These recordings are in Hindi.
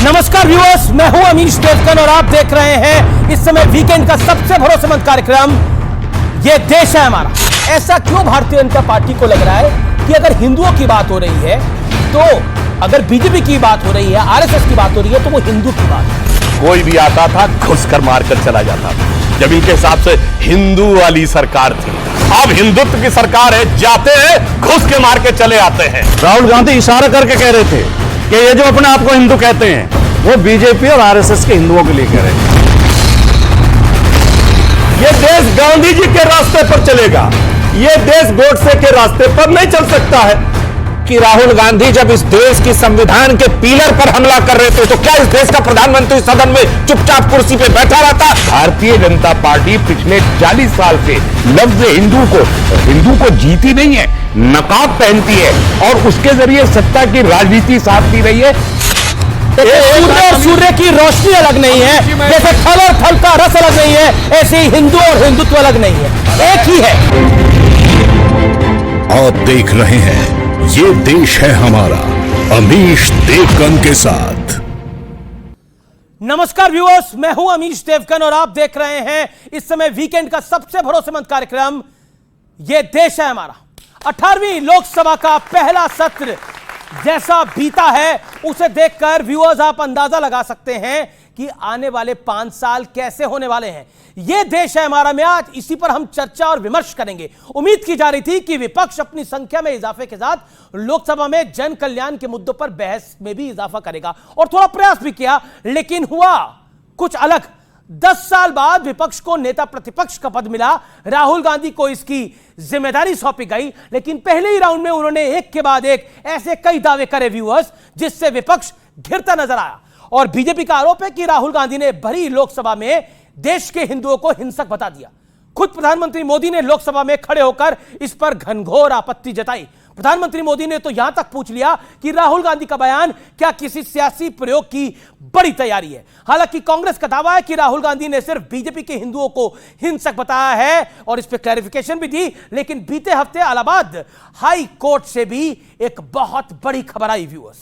नमस्कार व्यूअर्स, मैं हूं अमीश देवगन और आप देख रहे हैं इस समय वीकेंड का सबसे भरोसेमंद कार्यक्रम ये देश है हमारा। ऐसा क्यों भारतीय जनता पार्टी को लग रहा है कि अगर हिंदुओं की बात हो रही है तो अगर बीजेपी की बात हो रही है, आरएसएस की बात हो रही है तो वो हिंदू की बात है। कोई भी आता था घुसकर मारकर चला जाता था। जब इनके हिसाब से हिंदू वाली सरकार थी, अब हिंदुत्व की सरकार है, जाते हैं घुस के मार के चले आते हैं। राहुल गांधी इशारा करके कह रहे थे कि ये जो अपने आप को हिंदू कहते हैं वो बीजेपी और आरएसएस के हिंदुओं के लिए कह रहे हैं। ये देश गांधी जी के रास्ते पर चलेगा, ये देश गोडसे के रास्ते पर नहीं चल सकता है। कि राहुल गांधी जब इस देश की संविधान के पिलर पर हमला कर रहे थे तो क्या इस देश का प्रधानमंत्री सदन में चुपचाप कुर्सी पे बैठा रहता? भारतीय जनता पार्टी पिछले 40 साल से लफ्ज हिंदू को जीती नहीं है, नकाब पहनती है और उसके जरिए सत्ता की राजनीति साधती रही है। सूर्य और सूर्य की रोशनी अलग नहीं है, जैसे थल और थल का रस अलग नहीं है, ऐसे ही हिंदू और हिंदुत्व अलग नहीं है, एक ही है। आप देख रहे हैं ये देश है हमारा, अमीश देवगन के साथ। नमस्कार व्यूअर्स, मैं हूं अमीश देवगन और आप देख रहे हैं इस समय वीकेंड का सबसे भरोसेमंद कार्यक्रम ये देश है हमारा। 18वीं लोकसभा का पहला सत्र जैसा बीता है उसे देखकर व्यूअर्स आप अंदाजा लगा सकते हैं कि आने वाले 5 साल कैसे होने वाले हैं। यह देश है हमारा में आज इसी पर हम चर्चा और विमर्श करेंगे। उम्मीद की जा रही थी कि विपक्ष अपनी संख्या में इजाफे के साथ लोकसभा में जन कल्याण के मुद्दों पर बहस में भी इजाफा करेगा और थोड़ा प्रयास भी किया, लेकिन हुआ कुछ अलग। 10 साल बाद विपक्ष को नेता प्रतिपक्ष का पद मिला, राहुल गांधी को इसकी जिम्मेदारी सौंपी गई, लेकिन पहले ही राउंड में उन्होंने एक के बाद एक ऐसे कई दावे करे व्यूअर्स जिससे विपक्ष घिरता नजर आया। और बीजेपी का आरोप है कि राहुल गांधी ने भरी लोकसभा में देश के हिंदुओं को हिंसक बता दिया। खुद प्रधानमंत्री मोदी ने लोकसभा में खड़े होकर इस पर घनघोर आपत्ति जताई। प्रधानमंत्री मोदी ने तो यहां तक पूछ लिया कि राहुल गांधी का बयान क्या किसी सियासी प्रयोग की बड़ी तैयारी है। हालांकि कांग्रेस का दावा है कि राहुल गांधी ने सिर्फ बीजेपी के हिंदुओं को हिंसक बताया है और इस पर क्लैरिफिकेशन भी दी, लेकिन बीते हफ्ते इलाहाबाद हाई कोर्ट से भी एक बहुत बड़ी खबर आई व्यूअर्स,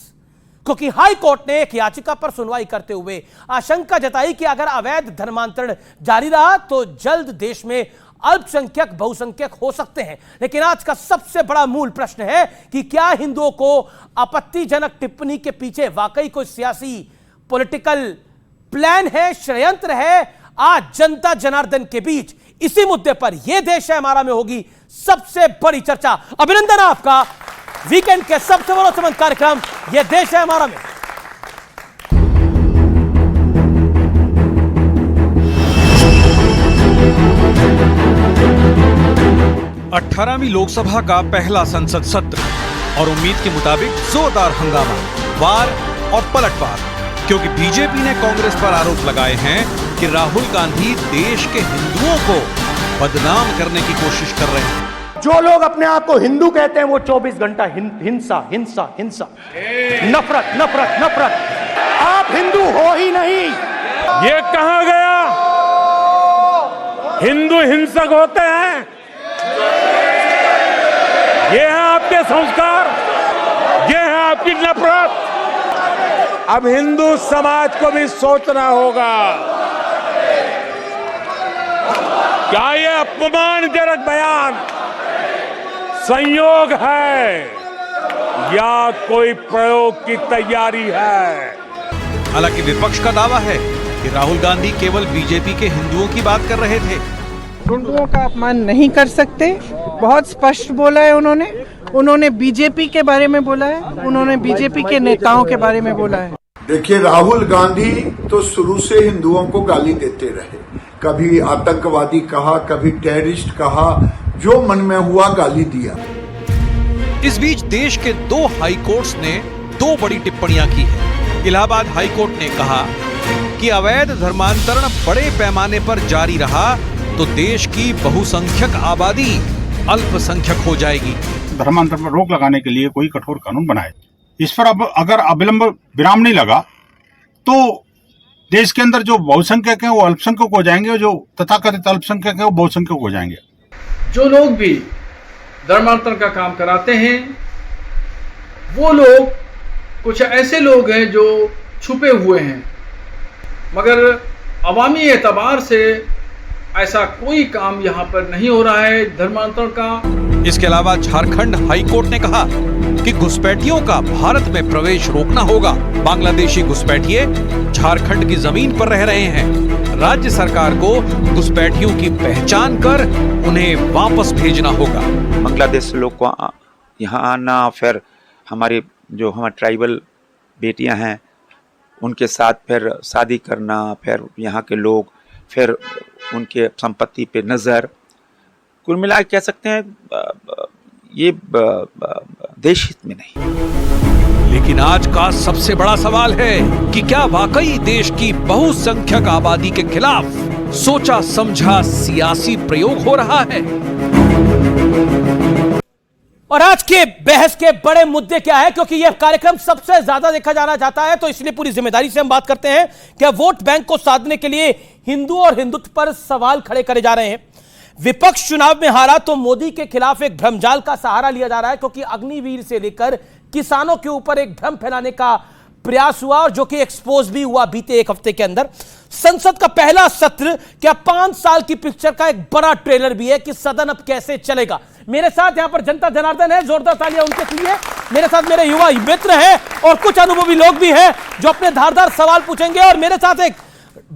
क्योंकि हाई कोर्ट ने एक याचिका पर सुनवाई करते हुए आशंका जताई कि अगर अवैध धर्मांतरण जारी रहा तो जल्द देश में अल्पसंख्यक बहुसंख्यक हो सकते हैं। लेकिन आज का सबसे बड़ा मूल प्रश्न है कि क्या हिंदुओं को आपत्तिजनक टिप्पणी के पीछे वाकई कोई सियासी पॉलिटिकल प्लान है, षड्यंत्र है? आज जनता जनार्दन के बीच इसी मुद्दे पर यह देश है हमारा में होगी सबसे बड़ी चर्चा। अभिनंदन आपका वीकेंड के सबसे भरोसेमंद कार्यक्रम यह देश है हमारा में। अठारहवीं लोकसभा का पहला संसद सत्र और उम्मीद के मुताबिक जोरदार हंगामा, वार और पलटवार, क्योंकि बीजेपी ने कांग्रेस पर आरोप लगाए हैं कि राहुल गांधी देश के हिंदुओं को बदनाम करने की कोशिश कर रहे हैं। जो लोग अपने आप को हिंदू कहते हैं वो 24 घंटा हिंसा हिंसा हिंसा, नफरत नफरत नफरत। आप हिंदू हो ही नहीं। ये कहां गया? हिंदू हिंसक होते हैं, ये है आपके संस्कार, ये है आपकी नफरत। अब हिंदू समाज को भी सोचना होगा, क्या ये अपमानजनक बयान संयोग है या कोई प्रयोग की तैयारी है? हालांकि विपक्ष का दावा है कि राहुल गांधी केवल बीजेपी के हिंदुओं की बात कर रहे थे। हिंदुओं का अपमान नहीं कर सकते, बहुत स्पष्ट बोला है उन्होंने बीजेपी के बारे में बोला है, उन्होंने बीजेपी के नेताओं के बारे में बोला है। देखिए, राहुल गांधी तो शुरू से हिंदुओं को गाली देते रहे, कभी आतंकवादी कहा, कभी टेररिस्ट कहा, जो मन में हुआ गाली दिया। इस बीच देश के 2 हाई कोर्ट्स ने 2 बड़ी टिप्पणियां की है। इलाहाबाद हाई कोर्ट ने कहा कि अवैध धर्मांतरण बड़े पैमाने पर जारी रहा तो देश की बहुसंख्यक आबादी अल्पसंख्यक हो जाएगी। धर्मांतरण पर रोक लगाने के लिए कोई कठोर कानून बनाए। इस पर अब अगर अविलंब विराम नहीं लगा तो देश के अंदर जो बहुसंख्यक हैं वो अल्पसंख्यक हो जाएंगे और जो तथाकथित अल्पसंख्यक हैं वो बहुसंख्यक हो जाएंगे। जो लोग भी धर्मांतरण का काम कराते हैं वो लोग कुछ ऐसे लोग हैं जो छुपे हुए हैं, मगर अवामी एतबार से ऐसा कोई काम यहाँ पर नहीं हो रहा है धर्मांतरण का। इसके अलावा झारखंड हाईकोर्ट ने कहा कि घुसपैठियों का भारत में प्रवेश रोकना होगा। बांग्लादेशी घुसपैठिए झारखंड की जमीन पर रह रहे हैं। राज्य सरकार को घुसपैठियों की पहचान कर उन्हें वापस भेजना होगा। बांग्लादेश लोग को यहाँ आना, फिर हमारी जो हमारे ट्राइबल बेटियां हैं उनके साथ फिर शादी करना, फिर यहाँ के लोग, फिर उनके संपत्ति पे नजर, कुल मिला कह सकते हैं ये देश हित में नहीं। लेकिन आज का सबसे बड़ा सवाल है कि क्या वाकई देश की बहुसंख्यक आबादी के खिलाफ सोचा समझा सियासी प्रयोग हो रहा है? और आज के बहस के बड़े मुद्दे क्या है, क्योंकि यह कार्यक्रम सबसे ज्यादा देखा जाना चाहता है, तो इसलिए पूरी जिम्मेदारी से हम बात करते हैं। क्या वोट बैंक को साधने के लिए हिंदू और हिंदुत्व पर सवाल खड़े करे जा रहे हैं? विपक्ष चुनाव में हारा तो मोदी के खिलाफ एक भ्रमजाल का सहारा लिया जा रहा है, क्योंकि अग्निवीर से लेकर किसानों के ऊपर एक भ्रम फैलाने का प्रयास हुआ, और जो कि एक्सपोज भी हुआ बीते एक हफ्ते के अंदर। संसद का पहला सत्र, क्या 5 साल की पिक्चर का एक बड़ा ट्रेलर भी है कि सदन अब कैसे चलेगा। मेरे साथ यहां पर जनता जनार्दन है, जोरदार तालियां उनके लिए। मेरे साथ मेरे युवा मित्र हैं और कुछ अनुभवी लोग भी हैं जो अपने धारदार सवाल पूछेंगे, और मेरे साथ एक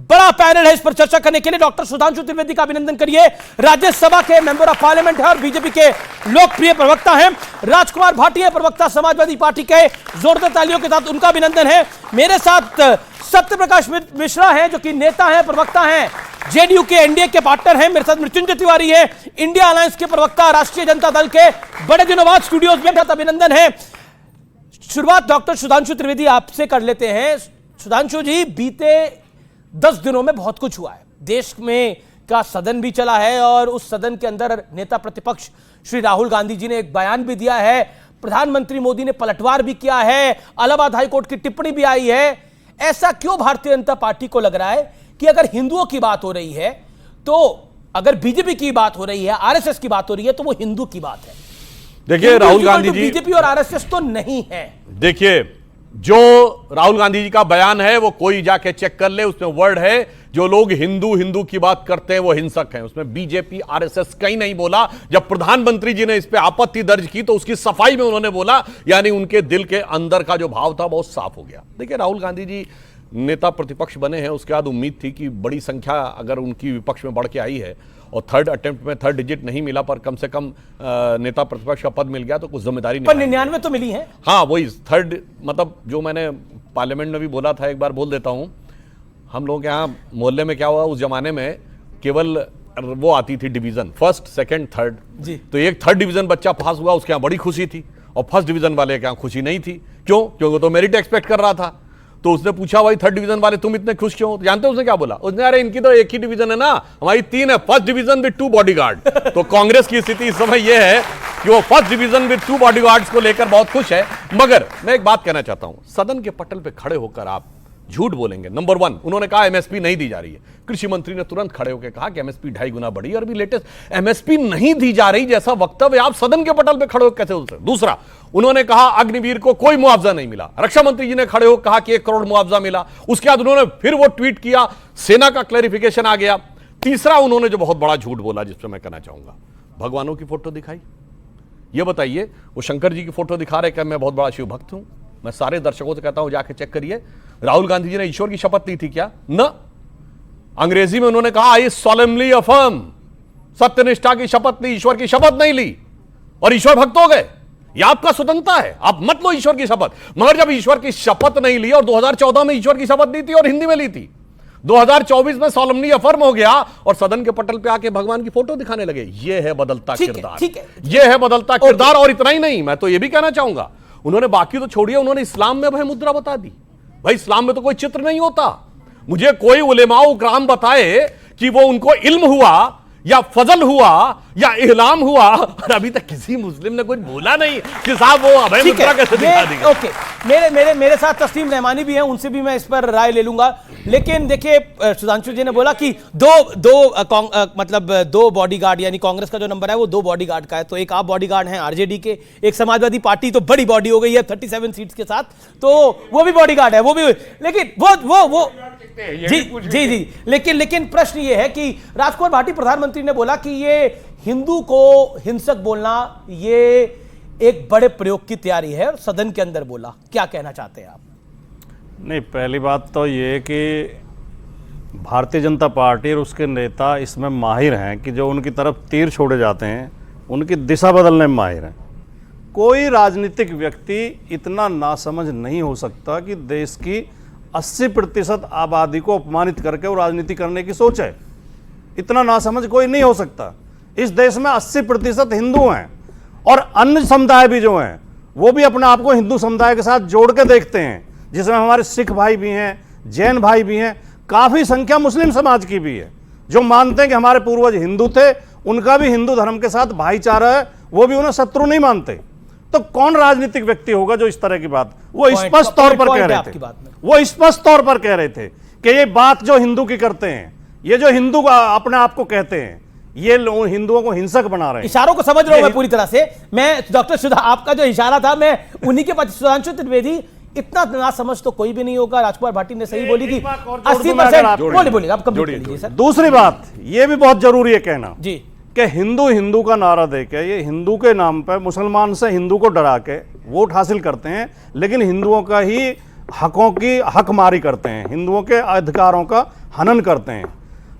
बड़ा पैनल है इस पर चर्चा करने के लिए। डॉक्टर सुधांशु त्रिवेदी का अभिनंदन करिए, राज्यसभा के मेंबर ऑफ पार्लियामेंट है और बीजेपी के लोकप्रिय प्रवक्ता हैं। राजकुमार भाटिया प्रवक्ता समाजवादी पार्टी के, जोरदार तालियों के साथ उनका अभिनंदन है। मेरे साथ सत्यप्रकाश मिश्रा हैं जो कि नेता हैं, प्रवक्ता हैं, जेडीयू के एनडीए के पार्टनर हैं। मेरे साथ मृत्युंजय तिवारी है, इंडिया अलायंस के प्रवक्ता, राष्ट्रीय जनता दल के, बड़े दिनों बाद स्टूडियोज में, अभिनंदन है। शुरुआत डॉक्टर सुधांशु त्रिवेदी आपसे कर लेते हैं। सुधांशु जी, बीते 10 दिनों में बहुत कुछ हुआ है। देश में का सदन भी चला है और उस सदन के अंदर नेता प्रतिपक्ष श्री राहुल गांधी जी ने एक बयान भी दिया है, प्रधानमंत्री मोदी ने पलटवार भी किया है, इलाहाबाद हाईकोर्ट की टिप्पणी भी आई है। ऐसा क्यों भारतीय जनता पार्टी को लग रहा है कि अगर हिंदुओं की बात हो रही है, तो अगर बीजेपी की बात हो रही है, आरएसएस की बात हो रही है, तो वो हिंदू की बात है? देखिए राहुल गांधी जी, बीजेपी और आरएसएस तो नहीं है। देखिए जो राहुल गांधी जी का बयान है वो कोई जाके चेक कर ले, उसमें वर्ड है जो लोग हिंदू हिंदू की बात करते हैं वो हिंसक हैं। उसमें बीजेपी आरएसएस कहीं नहीं बोला। जब प्रधानमंत्री जी ने इस पे आपत्ति दर्ज की तो उसकी सफाई में उन्होंने बोला, यानी उनके दिल के अंदर का जो भाव था बहुत साफ हो गया। देखिए राहुल गांधी जी नेता प्रतिपक्ष बने हैं, उसके बाद उम्मीद थी कि बड़ी संख्या अगर उनकी विपक्ष में बढ़ के आई है और थर्ड अटेम्प्ट में थर्ड डिजिट नहीं मिला, पर कम से कम नेता प्रतिपक्ष का पद मिल गया तो कुछ जिम्मेदारी नहीं। पर 99 तो मिली है। हाँ, वही थर्ड, मतलब जो मैंने पार्लियामेंट में भी बोला था, एक बार बोल देता हूं। हम लोग यहाँ मोहल्ले में क्या हुआ, उस जमाने में केवल वो आती थी डिवीजन, फर्स्ट सेकंड थर्ड जी। तो एक थर्ड डिवीजन बच्चा पास हुआ, उसके यहाँ बड़ी खुशी थी, और फर्स्ट डिवीजन वाले के यहाँ खुशी नहीं थी। क्यों? क्योंकि तो मेरिट एक्सपेक्ट कर रहा था। तो उसने पूछा भाई थर्ड डिवीजन वाले तुम इतने खुश क्यों? तो जानते हो उसने क्या बोला? उसने, अरे इनकी तो एक ही डिवीजन है ना, हमारी 3 है, फर्स्ट डिवीजन विद 2 बॉडीगार्ड। तो कांग्रेस की स्थिति इस समय यह है कि वो फर्स्ट डिवीजन विद 2 बॉडीगार्ड्स को लेकर बहुत खुश है। मगर मैं एक बात कहना चाहता हूं, सदन के पटल पे खड़े होकर आप झूठ बोलेंगे। नंबर 1, उन्होंने कहा एमएसपी नहीं दी जा रही है। कृषि मंत्री ने तुरंत खड़े होकर कहा कि एमएसपी 2.5 गुना बढ़ी, और भी लेटेस्ट एमएसपी नहीं दी जा रही जैसा वक्तव्य आप सदन के पटल पे खड़े होकर कैसे हो सकते? दूसरा, उन्होंने कहा अग्निवीर को कोई मुआवजा नहीं मिला। रक्षा मंत्री जी ने खड़े होकर कहा कि 1 करोड़ मुआवजा मिला। उसके बाद उन्होंने फिर वो ट्वीट किया, सेना का क्लैरिफिकेशन आ गया। तीसरा, उन्होंने जो बहुत बड़ा झूठ बोला, जिस पर मैं कहना चाहूंगा, भगवानों की फोटो दिखाई। ये बताइए, वो शंकर जी की फोटो दिखा रहे कि मैं बहुत बड़ा शिव भक्त हूं। मैं सारे दर्शकों से कहता हूं जाके चेक करिए, राहुल गांधी जी ने ईश्वर की शपथ ली थी क्या? न, अंग्रेजी में उन्होंने कहा आई सॉलेमली अफर्म, सत्यनिष्ठा की शपथ ली, ईश्वर की शपथ नहीं ली, और ईश्वर भक्त हो गए। यह आपका स्वतंत्रता है, आप मत लो ईश्वर की शपथ। मगर जब ईश्वर की शपथ नहीं ली, और 2014 में ईश्वर की शपथ ली थी और हिंदी में ली थी, 2024 में सॉलेमली अफर्म हो गया और सदन के पटल पे आके भगवान की फोटो दिखाने लगे। यह है बदलता किरदार, यह है बदलता किरदार। और इतना ही नहीं, मैं तो यह भी कहना चाहूंगा, उन्होंने बाकी तो छोड़िए, उन्होंने इस्लाम में भय मुद्रा बता दी। भाई इस्लाम में तो कोई चित्र नहीं होता। मुझे कोई उलेमाओ उकराम बताए कि वो उनको इल्म हुआ या फजल हुआ या इहलाम हुआ, और अभी तक किसी मुस्लिम ने कुछ बोला नहीं कि साहब वो अभय मुद्रा कैसे दिखा दी। ओके, मेरे साथ तस्लीम रहमानी भी हैं, उनसे भी मैं इस पर राय ले लूंगा। लेकिन देखिए, सुधांशु जी ने बोला कि दो बॉडीगार्ड, यानी कांग्रेस का जो नंबर है वो 2 बॉडीगार्ड का है। तो एक आप बॉडीगार्ड हैं आरजेडी के, एक समाजवादी पार्टी तो बड़ी बॉडी हो गई है 37 सीट्स के साथ, तो वो भी बॉडीगार्ड है, वो भी। लेकिन वो जी, लेकिन प्रश्न ये है कि राजकुमार भाटी प्रधानमंत्री ने बोला कि ये हिंदू को हिंसक बोलना ये एक बड़े प्रयोग की तैयारी है, और सदन के अंदर बोला। क्या कहना चाहते हैं आप? नहीं, पहली बात तो ये कि भारतीय जनता पार्टी और उसके नेता इसमें माहिर हैं कि जो उनकी तरफ तीर छोड़े जाते हैं उनकी दिशा बदलने में माहिर हैं। कोई राजनीतिक व्यक्ति इतना नासमझ नहीं हो सकता कि देश की 80% आबादी को अपमानित करके वो राजनीति करने की सोच है। इतना नासमझ कोई नहीं हो सकता। इस देश में 80% हिंदू हैं और अन्य समुदाय भी जो हैं वो भी अपने आप को हिंदू समुदाय के साथ जोड़ के देखते हैं, जिसमें हमारे सिख भाई भी हैं, जैन भाई भी हैं, काफ़ी संख्या मुस्लिम समाज की भी है जो मानते हैं कि हमारे पूर्वज हिंदू थे, उनका भी हिंदू धर्म के साथ भाईचारा है, वो भी उन्हें शत्रु नहीं मानते। तो कौन राजनीतिक व्यक्ति होगा जो इस तरह की बात, वो स्पष्ट तौर पर कह रहे थे, वो स्पष्ट तौर पर कह रहे थे कि ये बात जो हिंदू की करते हैं, ये जो हिंदू अपने आप को कहते हैं, ये लोग हिंदुओं को हिंसक बना रहे हैं। इशारों को समझ रहा हूं मैं पूरी तरह से। मैं डॉक्टर सुधा, आपका जो इशारा था मैं उन्हीं के पास, सुधांशु त्रिवेदी, इतना ना समझ तो कोई भी नहीं होगा। राजकुमार भाटी ने सही बोली कि 80%। बोलिए आप कंप्लीट कीजिए सर। दूसरी बात ये भी बहुत जरूरी है कहना जी कि हिंदू का नारा देके ये हिंदू के नाम पर मुसलमान से हिंदू को डरा के वोट हासिल करते हैं, लेकिन हिंदुओं का ही हकों की हकमारी करते हैं, हिंदुओं के अधिकारों का हनन करते हैं।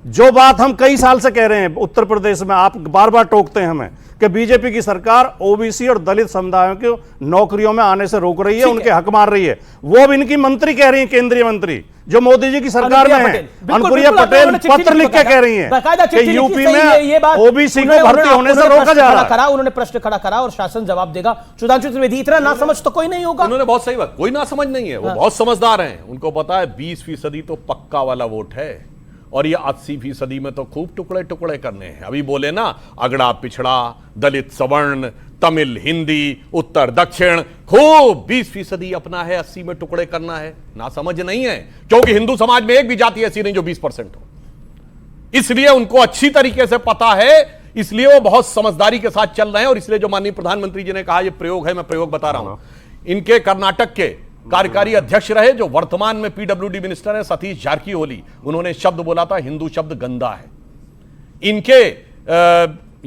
जो बात हम कई साल से कह रहे हैं उत्तर प्रदेश में, आप बार बार टोकते हैं हमें कि बीजेपी की सरकार ओबीसी और दलित समुदायों को नौकरियों में आने से रोक रही है, उनके हक मार रही है। वो अब इनकी मंत्री कह रही है, केंद्रीय मंत्री जो मोदी जी की सरकार में है, अनुप्रिया पटेल पत्र लिख के कह रही है कि यूपी में ओबीसी को भर्ती होने से रोका जा रहा है। उन्होंने प्रश्न खड़ा करा और शासन जवाब देगा। सुधांशु त्रिवेदी, इतना ना समझ तो कोई नहीं होगा। उन्होंने बहुत सही बात, कोई ना समझ नहीं है, वो बहुत समझदार हैं। उनको पता है 20% तो पक्का वाला वोट है और ये 80% में तो खूब टुकड़े टुकड़े करने हैं। अभी बोले ना, अगड़ा पिछड़ा, दलित सवर्ण, तमिल हिंदी, उत्तर दक्षिण, खूब 20% अपना है, 80 में टुकड़े करना है। ना समझ नहीं है, क्योंकि हिंदू समाज में एक भी जाति ऐसी नहीं जो 20% हो, इसलिए उनको अच्छी तरीके से पता है, इसलिए वो बहुत समझदारी के साथ चल रहे हैं। और इसलिए जो माननीय प्रधानमंत्री जी ने कहा, ये प्रयोग है, मैं प्रयोग बता रहा हूं। इनके कर्नाटक के कार्यकारी अध्यक्ष रहे जो वर्तमान में पीडब्ल्यूडी मिनिस्टर हैं, सतीश जारकीहोली, उन्होंने शब्द बोला था, हिंदू शब्द गंदा है। इनके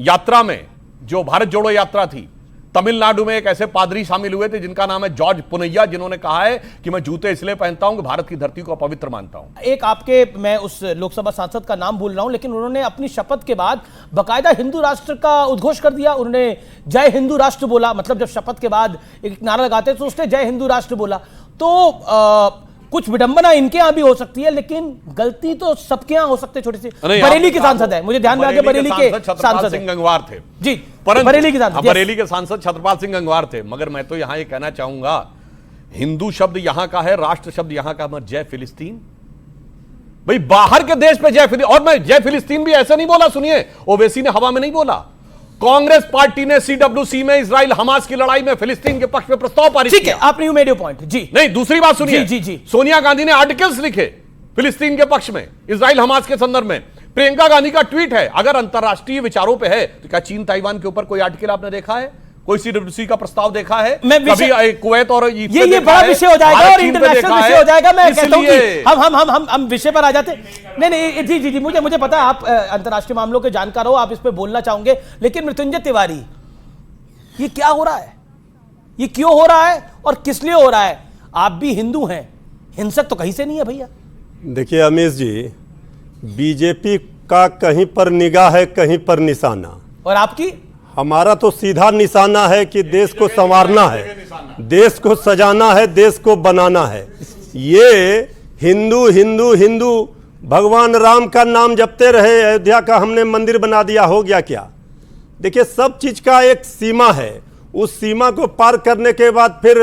यात्रा में, जो भारत जोड़ो यात्रा थी, तमिलनाडु में एक ऐसे पादरी शामिल हुए थे जिनका नाम है जॉर्ज पुनैया, जिन्होंने कहा है कि मैं जूते इसलिए पहनता हूं कि भारत की धरती को पवित्र मानता हूं। एक आपके, मैं उस लोकसभा सांसद का नाम भूल रहा हूं, लेकिन उन्होंने अपनी शपथ के बाद बाकायदा हिंदू राष्ट्र का उद्घोष कर दिया। उन्होंने जय हिंदू राष्ट्र बोला, मतलब जब शपथ के बाद एक नारा लगाते तो उसने जय हिंदू राष्ट्र बोला। तो कुछ विडंबना इनके यहां भी हो सकती है, लेकिन गलती तो सबके यहां हो सकती है। छोटी सी बरेली के सांसद है, मुझे ध्यान में आ गया, बरेली के छत्रपाल सिंह गंगवार थे जी, बरेली के सांसद, बरेली के सांसद छत्रपाल सिंह गंगवार थे। मगर मैं तो यहां ये कहना चाहूंगा, हिंदू शब्द यहां का है, राष्ट्र शब्द यहां का मत, जय फिलिस्तीन। भाई बाहर के देश पे जय फिलिस्तीन, और मैं जय फिलिस्तीन भी ऐसे नहीं बोला, सुनिए, ओवैसी ने हवा में नहीं बोला। कांग्रेस पार्टी ने सीडब्ल्यूसी में इजराइल हमास की लड़ाई में फिलिस्तीन के पक्ष में प्रस्ताव पारित किया। ठीक है, आपने यू मेड योर पॉइंट जी। नहीं, दूसरी बात सुनिए, जी, जी, जी। सोनिया गांधी ने आर्टिकल्स लिखे फिलिस्तीन के पक्ष में, इजराइल हमास के संदर्भ में। प्रियंका गांधी का ट्वीट है, अगर अंतरराष्ट्रीय विचारों पे है तो क्या चीन ताइवान के ऊपर कोई आर्टिकल आपने देखा है? कोई सीडब्ल्यूसी का प्रस्ताव देखा है? कभी कुवैत और ये बड़ा विषय हो जाएगा और इंटरनेशनल विषय हो जाएगा। मैं कहता हूं कि हम विषय पर आ जाते। नहीं, जी, मुझे पता है आप अंतरराष्ट्रीय मामलों के जानकार हो, आप इस पर बोलना चाहोगे। लेकिन मृत्युंजय तिवारी, ये क्या हो रहा है? ये क्यों हो रहा है और किस लिए हो रहा है? आप भी हिंदू हैं, हिंसक तो कहीं से नहीं है भैया। देखिए अमीश जी, बीजेपी का कहीं पर निगाह है, कहीं पर निशाना, और आपकी? हमारा तो सीधा निशाना है कि देश को संवारना है, देश को सजाना है, देश को बनाना है। ये हिंदू हिंदू हिंदू भगवान राम का नाम जपते रहे, अयोध्या का हमने मंदिर बना दिया, हो गया क्या? देखिए सब चीज का एक सीमा है, उस सीमा को पार करने के बाद फिर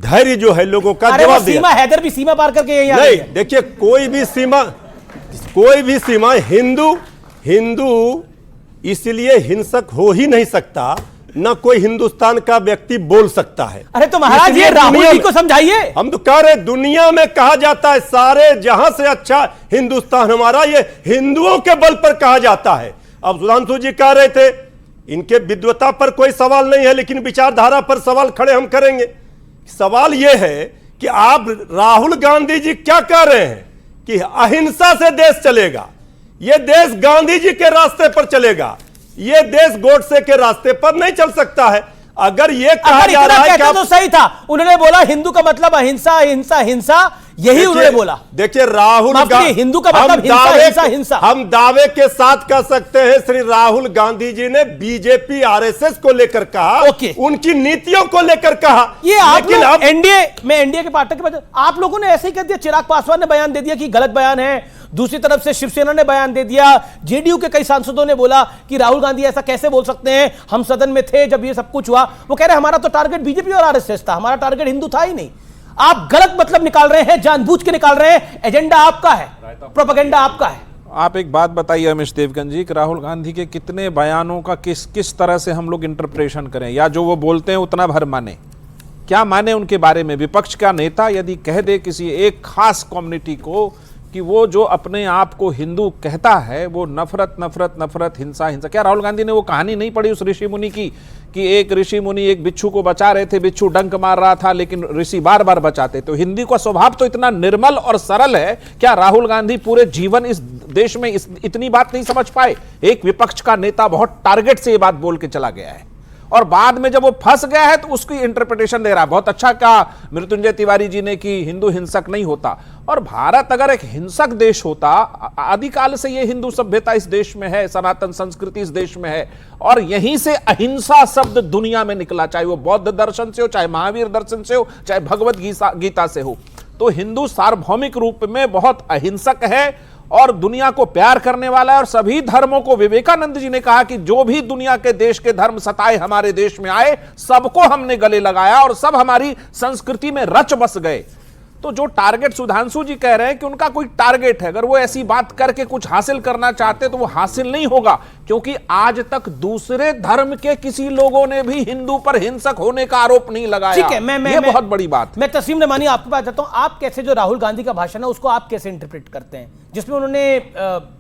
धैर्य जो है लोगों का जवाब दिया। सीमा हैदर भी सीमा पार करके यही नहीं, देखिए कोई भी सीमा हिंदू इसलिए हिंसक हो ही नहीं सकता न कोई हिंदुस्तान का व्यक्ति बोल सकता है। अरे तो महाराज ये राहुल जी को समझाइए। हम तो कह रहे दुनिया में कहा जाता है सारे जहां से अच्छा हिंदुस्तान हमारा, ये हिंदुओं के बल पर कहा जाता है। अब सुधांशु जी कह रहे थे इनके विद्वता पर कोई सवाल नहीं है, लेकिन विचारधारा पर सवाल खड़े हम करेंगे। सवाल यह है कि आप राहुल गांधी जी क्या कह रहे हैं कि अहिंसा से देश चलेगा, यह देश गांधी जी के रास्ते पर चलेगा, यह देश गोडसे के रास्ते पर नहीं चल सकता है। अगर यह कहा जा रहा है कि तो सही था, उन्होंने बोला हिंदू का मतलब अहिंसा हिंसा हिंसा, यही उन्होंने बोला। देखिए राहुल हिंदू का मतलब हिंसा हिंसा हिंसा। हम दावे के साथ कह सकते हैं श्री राहुल गांधी जी ने बीजेपी आरएसएस को लेकर कहा, उनकी नीतियों को लेकर कहा। ये आप लोग एनडीए में, एनडीए के पार्टनर के बाद आप लोगों ने ऐसे ही कह दिया। चिराग पासवान ने बयान दे दिया कि गलत बयान है, दूसरी तरफ से शिवसेना ने बयान दे दिया, जेडीयू के कई सांसदों ने बोला कि राहुल गांधी ऐसा कैसे बोल सकते हैं, हम सदन में थे जब ये सब कुछ हुआ। वो कह रहे हमारा तो टारगेट बीजेपी और आरएसएस था, हमारा टारगेट हिंदू था ही नहीं। आप गलत मतलब निकाल रहे हैं, जानबूझ के निकाल रहे हैं, एजेंडा आपका है, प्रोपेगेंडा आपका है। आप एक बात बताइए अमीश देवगन जी कि राहुल गांधी के कितने बयानों का किस तरह से हम लोग इंटरप्रेशन करें, या जो वो बोलते हैं उतना भर माने, क्या माने उनके बारे में। विपक्ष का नेता यदि कह दे किसी एक खास कम्युनिटी को कि वो जो अपने आप को हिंदू कहता है वो नफरत नफरत नफरत हिंसा हिंसा, क्या राहुल गांधी ने वो कहानी नहीं पढ़ी उस ऋषि मुनि की कि एक ऋषि मुनि एक बिच्छू को बचा रहे थे, बिच्छू डंक मार रहा था लेकिन ऋषि बार बार बचाते। तो हिंदी का स्वभाव तो इतना निर्मल और सरल है, क्या राहुल गांधी पूरे जीवन इस देश में इतनी बात नहीं समझ पाए। एक विपक्ष का नेता बहुत टारगेट से ये बात बोल के चला गया है और बाद में जब वो फंस गया है तो उसकी इंटरप्रिटेशन दे रहा है। बहुत अच्छा कहा मृत्युंजय तिवारी जी ने कि हिंदू हिंसक नहीं होता, और भारत अगर एक हिंसक देश होता, आदिकाल से ये हिंदू सभ्यता इस देश में है, सनातन संस्कृति इस देश में है, और यहीं से अहिंसा शब्द दुनिया में निकला, चाहे वो बौद्ध दर्शन से हो, चाहे महावीर दर्शन से हो, चाहे भगवत गीता से हो। तो हिंदू सार्वभौमिक रूप में बहुत अहिंसक है और दुनिया को प्यार करने वाला है, और सभी धर्मों को, विवेकानंद जी ने कहा कि जो भी दुनिया के देश के धर्म सताए हमारे देश में आए, सबको हमने गले लगाया और सब हमारी संस्कृति में रच बस गए। तो जो टारगेट सुधांशु जी कह रहे हैं कि उनका कोई टारगेट है, अगर वो ऐसी बात करके कुछ हासिल करना चाहते तो वो हासिल नहीं होगा, क्योंकि आज तक दूसरे धर्म के किसी लोगों ने भी हिंदू पर हिंसक होने का आरोप नहीं लगाया। ठीक है, ये बहुत बड़ी बात। मैं तस्लीम नमानी आपके पास जाता हूं। आप कैसे जो राहुल गांधी का भाषण है उसको आप कैसे इंटरप्रेट करते हैं, जिसमें उन्होंने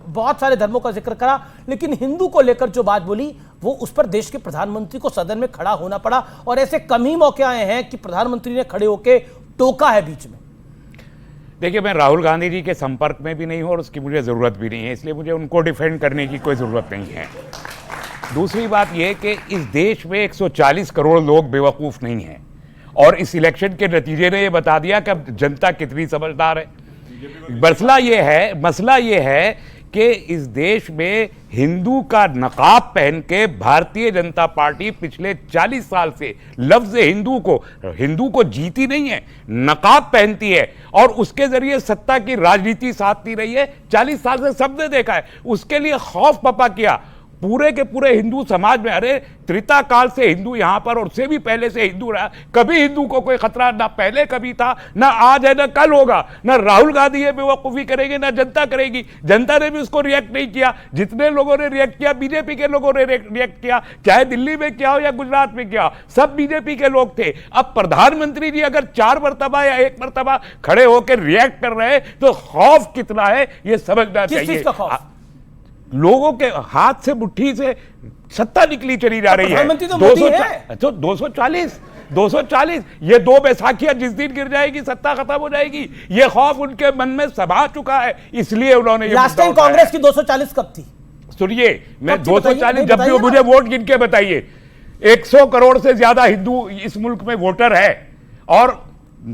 बहुत सारे धर्मों का जिक्र करा लेकिन हिंदू को लेकर जो बात बोली वो उस पर देश के प्रधानमंत्री को सदन में खड़ा होना पड़ा, और ऐसे कम ही मौके आए हैं कि प्रधानमंत्री ने खड़े होकर टोका है बीच में। देखिए, मैं राहुल गांधी जी के संपर्क में भी नहीं हूं और उसकी मुझे ज़रूरत भी नहीं है, इसलिए मुझे उनको डिफेंड करने की कोई ज़रूरत नहीं है। दूसरी बात यह कि इस देश में 140 करोड़ लोग बेवकूफ़ नहीं हैं, और इस इलेक्शन के नतीजे ने यह बता दिया कि अब जनता कितनी समझदार है। मसला ये है कि इस देश में हिंदू का नकाब पहन के भारतीय जनता पार्टी पिछले 40 साल से लफ्ज़ हिंदू को जीती नहीं है, नकाब पहनती है और उसके जरिए सत्ता की राजनीति साधती रही है। 40 साल से सबने देखा है, उसके लिए खौफ पपा किया पूरे के पूरे हिंदू समाज में। अरे त्रेता काल से हिंदू यहां पर, और उससे भी पहले से हिंदू रहा, कभी हिंदू को कोई खतरा ना पहले कभी था, ना आज है, ना कल होगा। ना राहुल गांधी ये बेवकूफ़ी करेंगे, ना जनता करेगी। जनता ने भी उसको रिएक्ट नहीं किया, जितने लोगों ने रिएक्ट किया बीजेपी के लोगों ने रिएक्ट किया, चाहे दिल्ली में क्या हो या गुजरात में क्या हो, सब बीजेपी के लोग थे। अब प्रधानमंत्री जी अगर 4 मरतबा या 1 मरतबा खड़े होकर रिएक्ट कर रहे हैं तो खौफ कितना है ये समझना चाहिए। लोगों के हाथ से मुट्ठी से सत्ता निकली चली जा रही है। 240 ये 2 बैसाखियां जिस दिन गिर जाएगी सत्ता खत्म हो जाएगी, ये खौफ उनके मन में सभा चुका है, इसलिए उन्होंने लास्ट टाइम कांग्रेस की 240 कब थी? सुनिए, मैं 240 जब भी मुझे वोट गिन के बताइए। 100 करोड़ से ज्यादा हिंदू इस मुल्क में वोटर है और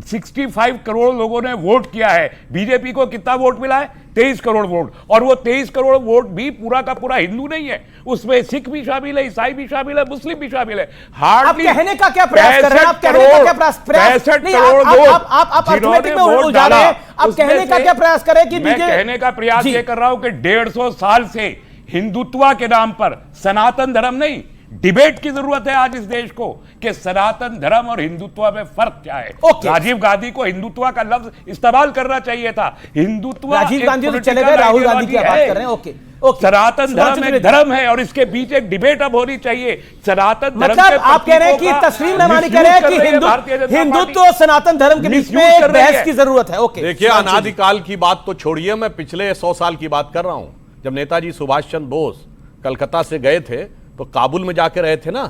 65 करोड़ लोगों ने वोट किया है। बीजेपी को कितना वोट मिला है? 23 करोड़ वोट, और वो 23 करोड़ वोट भी पूरा का पूरा हिंदू नहीं है, उसमें सिख भी शामिल है, ईसाई भी शामिल है, मुस्लिम भी शामिल है। हार्डली कहने का क्या प्रयास कर रहे हैं? आप कहने का क्या प्रयास 65 करोड़ लोग आप अर्थमेटिक में उलझा रहे हैं। आप कहने का क्या प्रयास करें कि मैं कहने का प्रयास ये कर रहा हूं कि 150 साल से हिंदुत्व के नाम पर, सनातन धर्म नहीं, डिबेट की जरूरत है आज इस देश को कि सनातन धर्म और हिंदुत्व में फर्क क्या है। राजीव गांधी को हिंदुत्व का लफ्ज इस्तेमाल करना चाहिए था। हिंदुत्व राजीव गांधी तो चले गए, राहुल गांधी की बात कर रहे हैं। ओके, सनातन धर्म एक धर्म है और इसके बीच एक डिबेट अब होनी चाहिए। सनातन धर्म मतलब आप कह रहे हैं कि तस्लीम नमानी कह रहे हैं कि हिंदुत्व और सनातन धर्म के बीच में एक बहस की जरूरत है। ओके, देखिए, अनादिकाल की बात तो छोड़िए, मैं पिछले 100 साल की बात कर रहा हूं। जब नेताजी सुभाष चंद्र बोस कलकत्ता से गए थे तो काबुल में जाके रहे थे ना,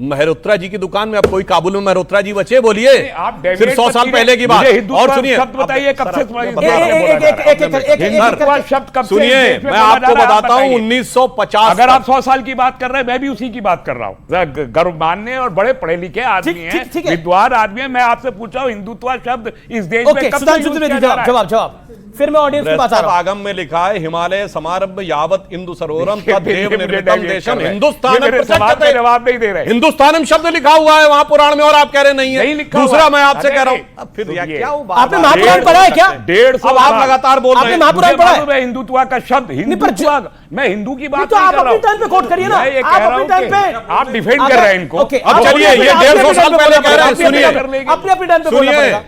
मेहरोत्रा जी की दुकान में। अब कोई काबुल में मेहरोत्रा जी बचे? बोलिए, सिर्फ 100 साल पहले की बात। और सुनिए, शब्द बताइए कब से सुनिए, मैं आपको बताता हूं 1950। अगर आप 100 साल की बात कर रहे हैं, मैं भी उसी की बात कर रहा हूं। गर्व मानने और बड़े पढ़े लिखे आदमी हैं, विद्वान आदमी हैं। मैं आपसे पूछ रहा हूं हिंदुत्व शब्द इस देश में कब से यूज किया जा रहा है? जवाब फिर मैं ऑडियंस को बता रहा हूं। आगम में लिखा है, हिमालय समारंभ यावत इंदु सरोवरम तदेव निर्मितम देशम हिंदुस्तान। जवाब नहीं दे रहे। हिंदुस्तानम शब्द लिखा हुआ है वहां पुराण में और आप कह रहे नहीं है। दूसरा मैं आपसे कह रहा हूं, फिर क्या आपने महापुराण पढ़ा है क्या? 150 आप लगातार बोल रहे हैं। महापुराण पढ़ा है? हिंदुत्व का शब्द हिंदुत्व, मैं हिंदू की बात तो आप अपने टाइम पे कोट करिए ना। आप अपने टाइम पे आप डिफेंड कर रहे हैं इनको। अब चलिए, ये 150 साल पहले कह रहे हैं, सुनिए अपने टाइम पे बोलना पड़ेगा।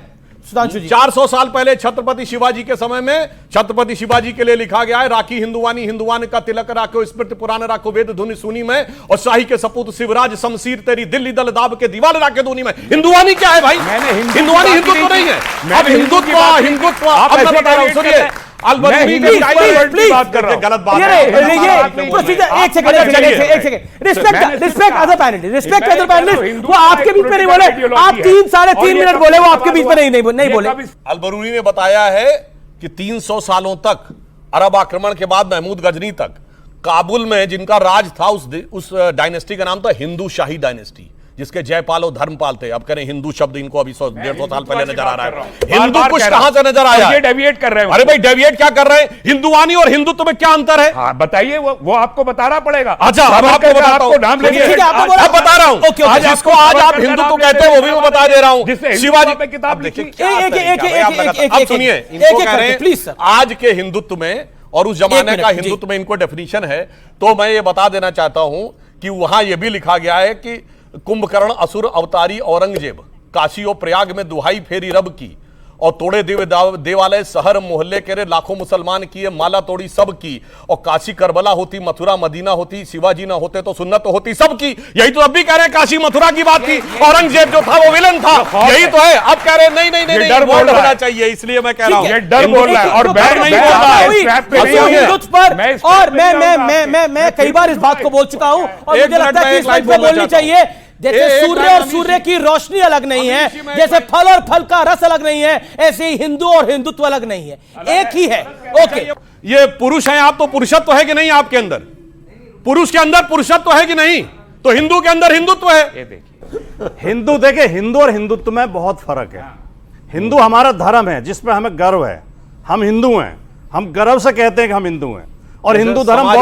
400 साल पहले छत्रपति शिवाजी के समय में छत्रपति शिवाजी के लिए लिखा गया है, राखी हिंदुवानी हिंदुवान का तिलक राखो, स्मृति पुराण राखो, वेद धुनि सुनी में, और शाही के सपूत शिवराज शमशीर तेरी दिल्ली दल दाब के दीवार राखे धुनी में। हिंदुवानी क्या है भाई? हिंदुवानी हिंदुत्व नहीं है। अब हिंदुत्व हिंदुत्व अब मैं बता रहा हूं, सुनिए, बात कर रहा हूं। गलत बात है। एक सेकंड, रिस्पेक्ट अदर पैनलिस्ट। वो आपके बीच में नहीं बोले, आप 3-3.5 मिनट बोले, वो आपके बीच में नहीं बोले। अल-बरूनी ने बताया है कि 300 सालों तक, अरब आक्रमण के बाद महमूद गजनी तक, काबुल में जिनका राज था उस डायनेस्टी का नाम था हिंदू शाही डायनेस्टी, जिसके जयपाल और धर्मपाल थे। अब करें हिंदू शब्द इनको अभी 100-150 साल पहले नजर आ रहा है। हिंदू कुछ कहां से नजर आया? ये डेविएट कर रहे हैं। अरे भाई, डेविएट क्या कर रहे हैं? हिंदुवानी और हिंदुत्व में क्या अंतर है? हाँ, बताइए, वो आपको बताना पड़ेगा। अच्छा, अब आपको बताता हूं, नाम लेके अब बता रहा हूं। आज जिसको आज आप हिंदुत्व कहते हैं वो भी मैं बता दे रहा हूं। शिवाजी पे किताब लिखी। अब सुनिए, इनको कह रहे हैं आज के हिंदुत्व में और उस जमाने का हिंदुत्व में इनको डेफिनेशन है। तो मैं ये बता देना चाहता हूं कि वहां यह भी लिखा गया है कि कुंभकर्ण असुर अवतारी औरंगजेब, काशी और प्रयाग में दुहाई फेरी रब की, और तोड़े देवालय शहर मोहल्ले के लाखों मुसलमान किए, माला तोड़ी सब की, और काशी करबला होती, मथुरा मदीना होती, शिवाजी ना होते तो सुन्नत होती सबकी। यही तो अब भी कह रहे हैं, काशी मथुरा की बात थी, औरंगजेब जो था वो विलन था, यही तो है। अब कह रहे नहीं नहीं नहीं, डर बोल होना चाहिए, इसलिए मैं कह रहा हूं। डर बोल रहा है और बैर नहीं बोल रहा है। और मैं कई बार इस बात को बोल चुका हूं और मुझे लगता है कि इस बात को बोलनी चाहिए। जैसे सूर्य और सूर्य की रोशनी अलग नहीं है, जैसे फल और फल का रस अलग नहीं है, ऐसे ही हिंदू और हिंदुत्व अलग नहीं है, एक ही है। ओके, ये पुरुष है आप, तो पुरुषत्व है कि नहीं आपके अंदर? पुरुष के अंदर पुरुषत्व है कि नहीं? तो हिंदू के अंदर हिंदुत्व है। हिंदू देखे, हिंदू और हिंदुत्व में बहुत फर्क है। हिंदू हमारा धर्म है जिस पर हमें गर्व है, हम हिंदू हैं, हम गर्व से कहते हैं कि हम हिंदू हैं। और हिंदू धर्म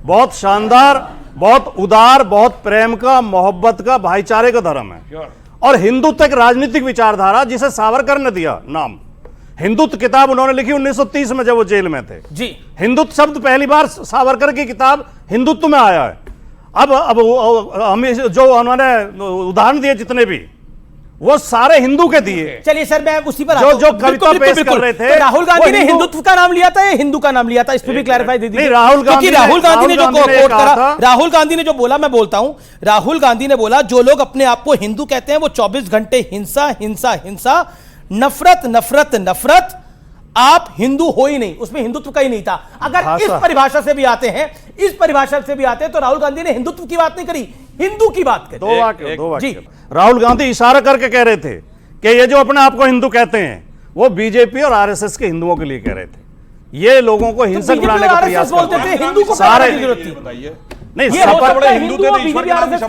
बहुत शानदार, बहुत उदार, बहुत प्रेम का, मोहब्बत का, भाईचारे का धर्म है। और हिंदुत्व एक राजनीतिक विचारधारा जिसे सावरकर ने दिया नाम। हिंदुत्व किताब उन्होंने लिखी 1930 में जब वो जेल में थे जी। हिंदुत्व शब्द पहली बार सावरकर की किताब हिंदुत्व में आया है। अब हम जो उन्होंने उदाहरण दिए जितने भी, वो सारे हिंदू के दिए। चलिए सर, मैं उसी पर जो कविता पेश कर रहे थे, तो राहुल गांधी ने हिंदुत्व का नाम लिया था या हिंदू का नाम लिया था? इस पर भी क्लैरिफाई दे दीजिए। राहुल गांधी ने जो कोट करा, राहुल गांधी ने जो बोला, मैं बोलता हूं, राहुल गांधी ने बोला जो लोग अपने आप को हिंदू कहते हैं वो 24 घंटे हिंसा हिंसा हिंसा, नफरत नफरत नफरत, आप हिंदू हो ही नहीं। उसमें हिंदुत्व का ही नहीं था। अगर इस परिभाषा से भी आते हैं, इस परिभाषा से भी आते हैं, तो राहुल गांधी ने हिंदुत्व की बात नहीं करी, हिंदू की बात करी। दो वाक्य राहुल गांधी इशारा करके कह रहे थे कि ये जो अपने आप को हिंदू कहते हैं वो बीजेपी और आरएसएस के हिंदुओं के लिए कह रहे थे। ये लोगों को हिंसक बनाने का प्रयास बोलते थे, हिंदू को सारे बताइए नहीं,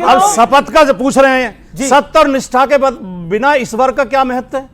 अब शपथ का पूछ रहे हैं, सत्य और निष्ठा के बिना ईश्वर का क्या महत्व है?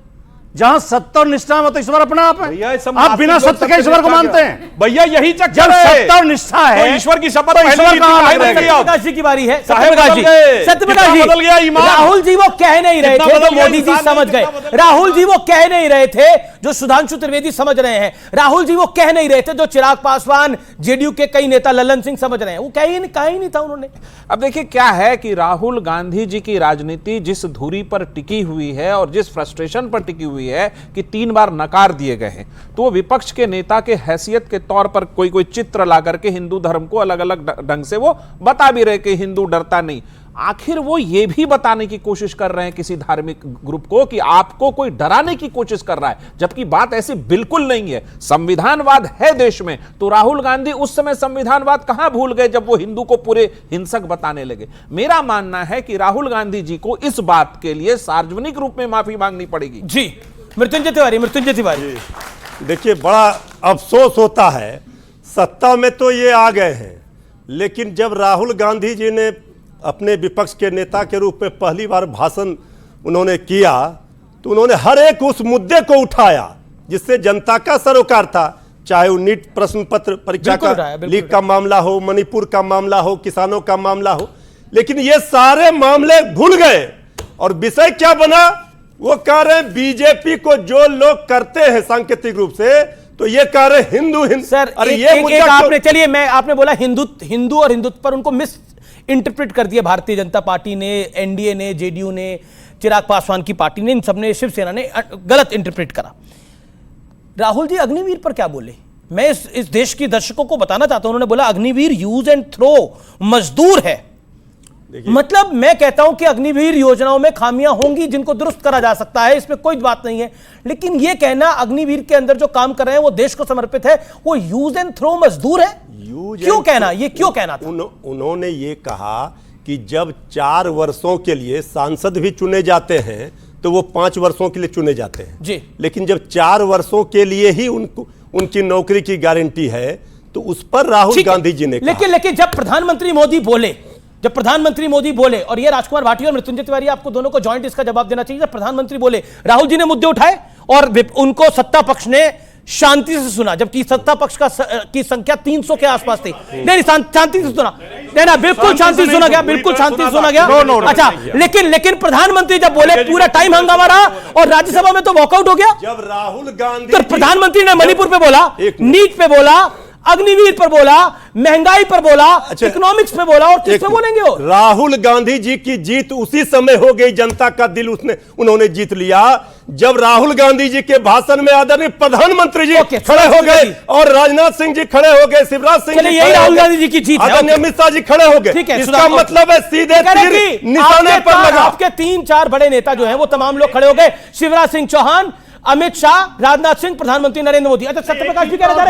जहां सत्य और निष्ठा में तो ईश्वर अपना आप है। आप बिना सत्य के ईश्वर को मानते हैं भैया, यही जब सत्य और निष्ठा है तो ईश्वर की शपथ तो ईश्वर सत्यप्रकाश जी की बारी है। सत्यप्रकाश जी, बदल गया ईमान। राहुल जी वो कह नहीं रहे थे जो मोदी जी समझ गए। राहुल जी वो कह नहीं रहे थे जो सुधांशु त्रिवेदी समझ रहे हैं। राहुल जी वो कह नहीं रहे थे जो चिराग पासवान, जेडीयू के कई नेता, लल्लन सिंह समझ रहे हैं। वो कहा ही नहीं था उन्होंने। अब देखिए क्या है कि राहुल गांधी जी की राजनीति जिस धुरी पर टिकी हुई है और जिस फ्रस्ट्रेशन पर टिकी हुई है कि 3 बार नकार दिए गए हैं, तो वो विपक्ष के नेता के हैसियत के तौर पर कोई चित्र ला करके हिंदू धर्म को अलग अलग ढंग से वो बता भी रहे कि हिंदू डरता नहीं। आखिर वो ये भी बताने की कोशिश कर रहे हैं किसी धार्मिक ग्रुप को कि आपको कोई डराने की कोशिश कर रहा है, जबकि बात ऐसी बिल्कुल नहीं है। संविधानवाद है देश में, तो राहुल गांधी उस समय संविधानवाद कहां भूल गए जब वो हिंदू को पूरे हिंसक बताने लगे। मेरा मानना है कि राहुल गांधी जी को इस बात के लिए सार्वजनिक रूप में माफी मांगनी पड़ेगी। जी, मृत्युंजय तिवारी। देखिए, बड़ा अफसोस होता है, सत्ता में तो ये आ गए हैं, लेकिन जब राहुल गांधी जी ने अपने विपक्ष के नेता के रूप में पहली बार भाषण उन्होंने किया तो उन्होंने हर एक उस मुद्दे को उठाया जिससे जनता का सरोकार था, चाहे वो नीट प्रश्न पत्र परीक्षा का लीक का मामला हो, मणिपुर का मामला हो, किसानों का मामला हो, लेकिन ये सारे मामले भूल गए। और विषय क्या बना, वो कह रहे हैं बीजेपी को जो लोग करते हैं सांकेतिक रूप से, तो ये कह रहे हिंदू सर, अरे आपने चलिए आपने बोला हिंदू और हिंदुत्व पर उनको मिस इंटरप्रेट कर दिया भारतीय जनता पार्टी ने, एनडीए ने, जेडीयू ने, चिराग पासवान की पार्टी ने, इन सबने, शिवसेना ने गलत इंटरप्रेट करा। राहुल जी अग्निवीर पर क्या बोले, मैं इस देश के दर्शकों को बताना चाहता हूं। उन्होंने बोला अग्निवीर यूज एंड थ्रो मजदूर है। मतलब मैं कहता हूं कि अग्निवीर योजनाओं में खामियां होंगी जिनको दुरुस्त करा जा सकता है, इसमें कोई बात नहीं है, लेकिन यह कहना अग्निवीर के अंदर जो काम कर रहे हैं वो देश को समर्पित है, वो यूज एंड थ्रो मजदूर है, क्यों कहना, ये क्यों कहना था? उन्होंने ये कहा कि जब 4 वर्षों के लिए सांसद भी चुने जाते हैं तो वो 5 वर्षों के लिए चुने जाते हैं जी, लेकिन जब 4 वर्षों के लिए ही उनकी नौकरी की गारंटी है तो उस पर राहुल गांधी जी ने कहा। लेकिन जब प्रधानमंत्री मोदी बोले, और ये राजकुमार भाटी और मृत्युंजय तिवारी आपको दोनों को जॉइंट इसका जवाब देना चाहिए, जब प्रधानमंत्री बोले, राहुल जी ने मुद्दे उठाए और उनको सत्ता पक्ष ने शांति से सुना, जबकि सत्ता पक्ष की संख्या 300 के आसपास थी। नहीं, शांति से सुना, नहीं, बिल्कुल शांति से सुना गया, बिल्कुल शांति से सुना गया। अच्छा, लेकिन प्रधानमंत्री जब बोले पूरा टाइम हंगामा रहा और राज्यसभा में तो वॉकआउट हो गया। जब राहुल गांधी, तो प्रधानमंत्री ने मणिपुर पे बोला, नीट पे बोला, अग्निवीर पर बोला, महंगाई पर बोला, इकोनॉमिक्स पे बोला, और किस पे बोलेंगे वो? राहुल गांधी जी की जीत उसी समय हो गई, जनता का दिल उन्होंने जीत लिया जब राहुल गांधी जी के भाषण में आदरणीय प्रधानमंत्री जी खड़े हो गए और राजनाथ सिंह जी खड़े हो गए, शिवराज सिंह जी, यही राहुल गांधी जी की जीत है, आदरणीय अमित शाह जी खड़े हो गए। इसका मतलब है सीधे तीर निशाने पर लगा। आपके 3-4 बड़े नेता जो हैं वो तमाम लोग खड़े हो गए, शिवराज सिंह चौहान, अमित शाह, राजनाथ सिंह, प्रधानमंत्री नरेंद्र मोदी। अच्छा, सत्यप्रकाश भी कह रहे हैं,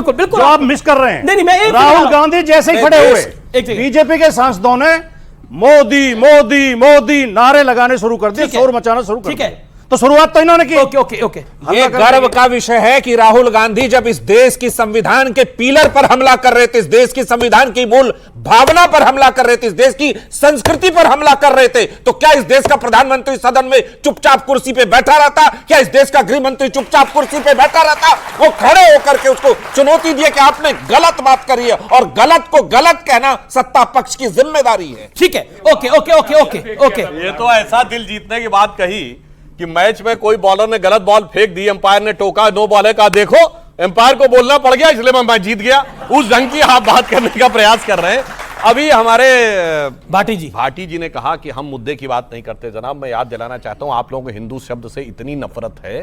बिल्कुल आप मिस कर रहे हैं। नहीं, राहुल गांधी जैसे ही खड़े हुए, बीजेपी के सांसदों ने मोदी मोदी मोदी नारे लगाने शुरू कर दिए, शोर मचाना शुरू कर दिया। तो शुरुआत तो इन्होंने की। ओके। ये गर्व का विषय है कि राहुल गांधी जब इस देश की संविधान के पिलर पर हमला कर रहे थे, इस देश की संविधान की मूल भावना पर हमला कर रहे थे, इस देश की संस्कृति पर हमला कर रहे थे, तो क्या इस देश का प्रधानमंत्री सदन में चुपचाप कुर्सी पे बैठा रहता? क्या इस देश का गृह मंत्री चुपचाप कुर्सी पे बैठा रहता? वो खड़े होकर के उसको चुनौती दिए कि आपने गलत बात करी है, और गलत को गलत कहना सत्ता पक्ष की जिम्मेदारी है। ठीक है, ओके। ये तो ऐसा दिल जीतने की बात कही कि मैच में कोई बॉलर ने गलत बॉल फेंक दी, अंपायर ने टोका, 2 बॉल है, कहा देखो अंपायर को बोलना पड़ गया इसलिए मैं मैच जीत गया। उस ढंग की आप बात करने का प्रयास कर रहे हैं। अभी हमारे भाटी जी ने कहा कि हम मुद्दे की बात नहीं करते। जनाब, मैं याद दिलाना चाहता हूं, आप लोगों को हिंदू शब्द से इतनी नफरत है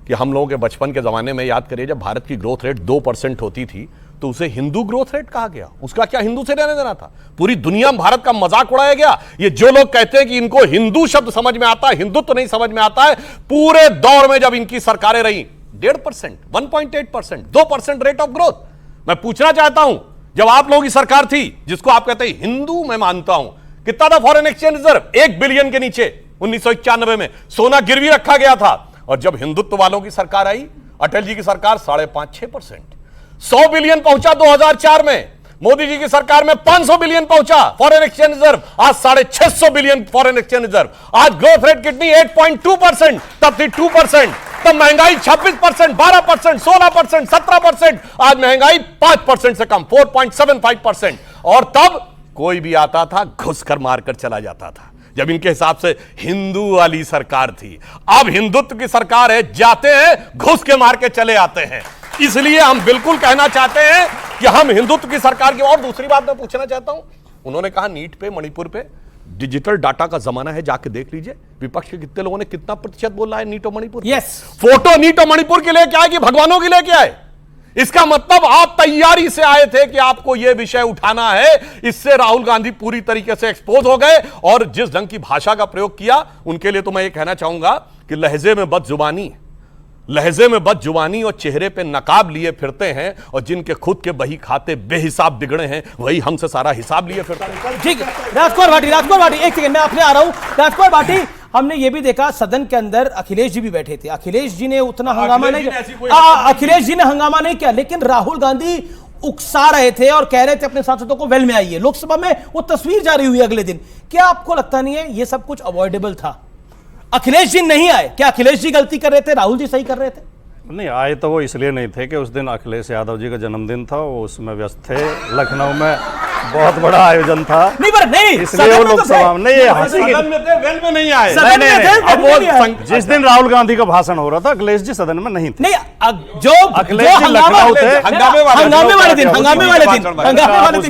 कि हम लोगों के बचपन के जमाने में, याद करिए, जब भारत की ग्रोथ रेट 2% होती थी तो उसे हिंदू ग्रोथ रेट कहा गया। उसका क्या हिंदू से लेने देना था? पूरी दुनिया में भारत का मजाक उड़ाया गया। ये जो लोग कहते हैं कि इनको हिंदू शब्द समझ में आता है, हिंदुत्व तो नहीं समझ में आता है, पूरे दौर में जब इनकी सरकारें रही 1.5%, 1.8%, 2% रेट ऑफ ग्रोथ। मैं पूछना चाहता हूं, जब आप लोगों की सरकार थी, जिसको आप कहते हैं हिंदू, मैं मानता हूं, कितना था फॉरेन एक्सचेंज रिजर्व? 1 बिलियन के नीचे 1991 में सोना गिरवी रखा गया था। और जब हिंदुत्व वालों की सरकार आई, अटल जी की सरकार 5.5-6%, 100 बिलियन पहुंचा 2004 में। मोदी जी की सरकार में 500 बिलियन पहुंचा फॉरेन एक्सचेंज रिजर्व, आज 650 बिलियन फॉरेन एक्सचेंज रिजर्व। आज ग्रोथ रेट कितनी? 8.2%, तब थी 2%, तब महंगाई 26%, 12%, 16%, 17%, आज महंगाई 5% से कम 4.75%। और तब कोई भी आता था घुस कर मारकर चला जाता था, जब इनके हिसाब से हिंदू वाली सरकार थी। अब हिंदुत्व की सरकार है, जाते हैं घुस के मार के चले आते हैं। इसलिए हम बिल्कुल कहना चाहते हैं कि हम हिंदुत्व की सरकार की। और दूसरी बात मैं पूछना चाहता हूं, उन्होंने कहा नीट पे, मणिपुर पे, डिजिटल डाटा का जमाना है, जाके देख लीजिए विपक्ष के कितने लोगों ने कितना प्रतिशत बोला है नीट और मणिपुर। यस, फोटो नीट और मणिपुर के लेके आए कि भगवानों के लेके आए? इसका मतलब आप तैयारी से आए थे कि आपको यह विषय उठाना है। इससे राहुल गांधी पूरी तरीके से एक्सपोज हो गए। और जिस ढंग की भाषा का प्रयोग किया, उनके लिए तो मैं ये कहना चाहूंगा कि लहजे में बदजुबानी और चेहरे पे नकाब लिए फिरते हैं, और जिनके खुद के बही खाते बेहिसाब बिगड़े हैं, वही हमसे सारा हिसाब लिए फिरते हैं। ठीक है, राजकुमार भाटी, एक सेकंड मैं आपने आ रहा हूं। राजकुमार भाटी, हमने ये भी देखा सदन के अंदर अखिलेश जी भी बैठे थे, अखिलेश जी ने उतना हंगामा नहीं किया, अखिलेश जी ने हंगामा नहीं किया, लेकिन राहुल गांधी उकसा रहे थे और कह रहे थे अपने सांसदों को वेल में आइए। लोकसभा में वो तस्वीर जारी हुई अगले दिन। क्या आपको लगता नहीं है ये सब कुछ अवॉइडेबल था? अखिलेश जी नहीं आए, क्या अखिलेश जी गलती कर रहे थे, राहुल जी सही कर रहे थे? नहीं आए तो वो इसलिए नहीं थे कि उस दिन अखिलेश यादव जी का जन्मदिन था, वो उसमें व्यस्त थे। लखनऊ में बहुत बड़ा आयोजन था, इसलिए वो लोकसभा में नहीं आए। जिस दिन राहुल गांधी का भाषण हो रहा था, अखिलेश जी सदन में नहीं थे। जो अखिलेश जी लखनऊ थे, हंगामे वाले दिन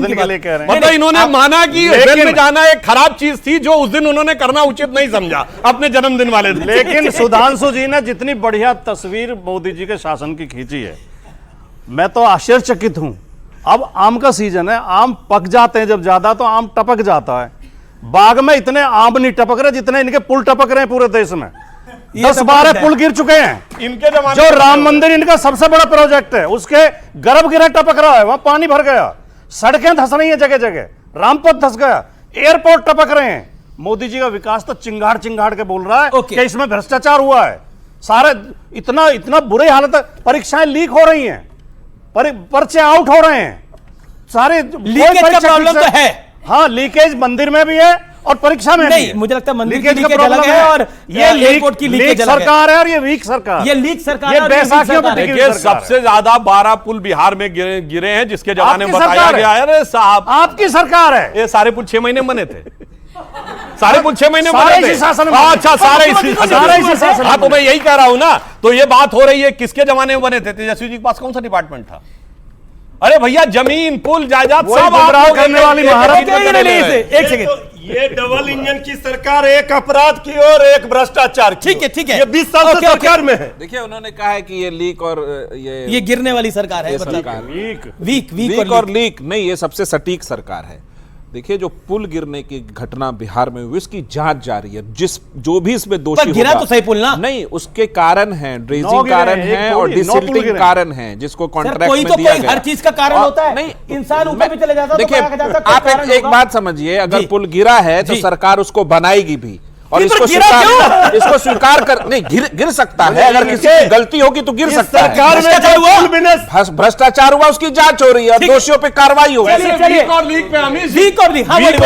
के लिए कह रहे हैं। मतलब इन्होंने माना कि वेल में जाना एक खराब चीज थी, जो उस दिन उन्होंने करना उचित नहीं समझा अपने जन्मदिन वाले दिन। लेकिन सुधांशु जी ने जितनी बढ़िया तस्वीर मोदी जी के शासन की खींची है, मैं तो आश्चर्यचकित हूं। अब आम का सीजन है, आम पक जाते हैं जब ज्यादा, तो आम टपक जाता है। बाग में इतने आम नहीं टपक रहे जितने इनके पुल टपक रहे हैं पूरे देश में। 10-12 पुल गिर चुके हैं इनके जमाने। जो राम मंदिर इनका सबसे बड़ा प्रोजेक्ट है, उसके गर्भगृह टपक रहा है, वहां पानी भर गया, सड़कें धंस रही हैं जगह जगह, रामपथ धंस गया, एयरपोर्ट टपक रहे हैं। मोदी जी का विकास तो चिंगाड़ के बोल रहा है कि इसमें भ्रष्टाचार हुआ है। सारे इतना बुरी हालत है, परीक्षाएं लीक हो रही हैं, पर्चे आउट हो रहे हैं, सारे लीकेज का प्रॉब्लम तो है। हाँ, लीकेज मंदिर में भी है और परीक्षा में नहीं, मुझे लगता है मंदिर की लीकेज अलग है और ये एयरपोर्ट की लीकेज अलग है। सरकार है और ये वीक सरकार, ये लीक सरकार है। बैसाखियों पे देखिए, सबसे ज्यादा 12 पुल बिहार में गिरे हैं, जिसके जमाने में बताया गया है। अरे साहब, आपकी सरकार है। ये सारे पुल 6 महीने में बने थे, सारे पुल 6 महीने में बने थे। अच्छा, सारे इसी शासन। हाँ, तो मैं यही कह रहा हूं ना। तो ये बात हो रही है किसके जमाने में बने थे? तेजस्वी जी के पास कौन सा डिपार्टमेंट था? अरे भैया, जमीन, पुल, जायदाद सब करने वाली महारत। एक सेकंड, ये डबल इंजन की सरकार, एक अपराध की और एक भ्रष्टाचार की। ठीक है, ये 20 साल से सरकार में है। देखिए, उन्होंने कहा है कि ये लीक और ये गिरने वाली सरकार है, वीक और लीक नहीं, ये सबसे सटीक सरकार है। देखिए, जो पुल गिरने की घटना बिहार में हुई, इसकी जांच जारी है। जो भी इसमें दोषी गिरा तो सही पुल ना, नहीं, उसके कारण हैं, ड्रेजिंग कारण है और डिसिल्टिंग कारण है, जिसको कॉन्ट्रैक्ट में दिया गया। हर चीज का कारण होता है, नहीं इंसान ऊपर भी चले जाता है। देखिए, आप एक बात समझिए, अगर पुल गिरा है तो सरकार उसको बनाई भी, और इसको स्वीकार कर नहीं, गिर सकता है। अगर किसी की गलती होगी तो गिर सकता है। भ्रष्टाचार हुआ, उसकी जांच हो रही है, दोषियों पे कार्रवाई होगी।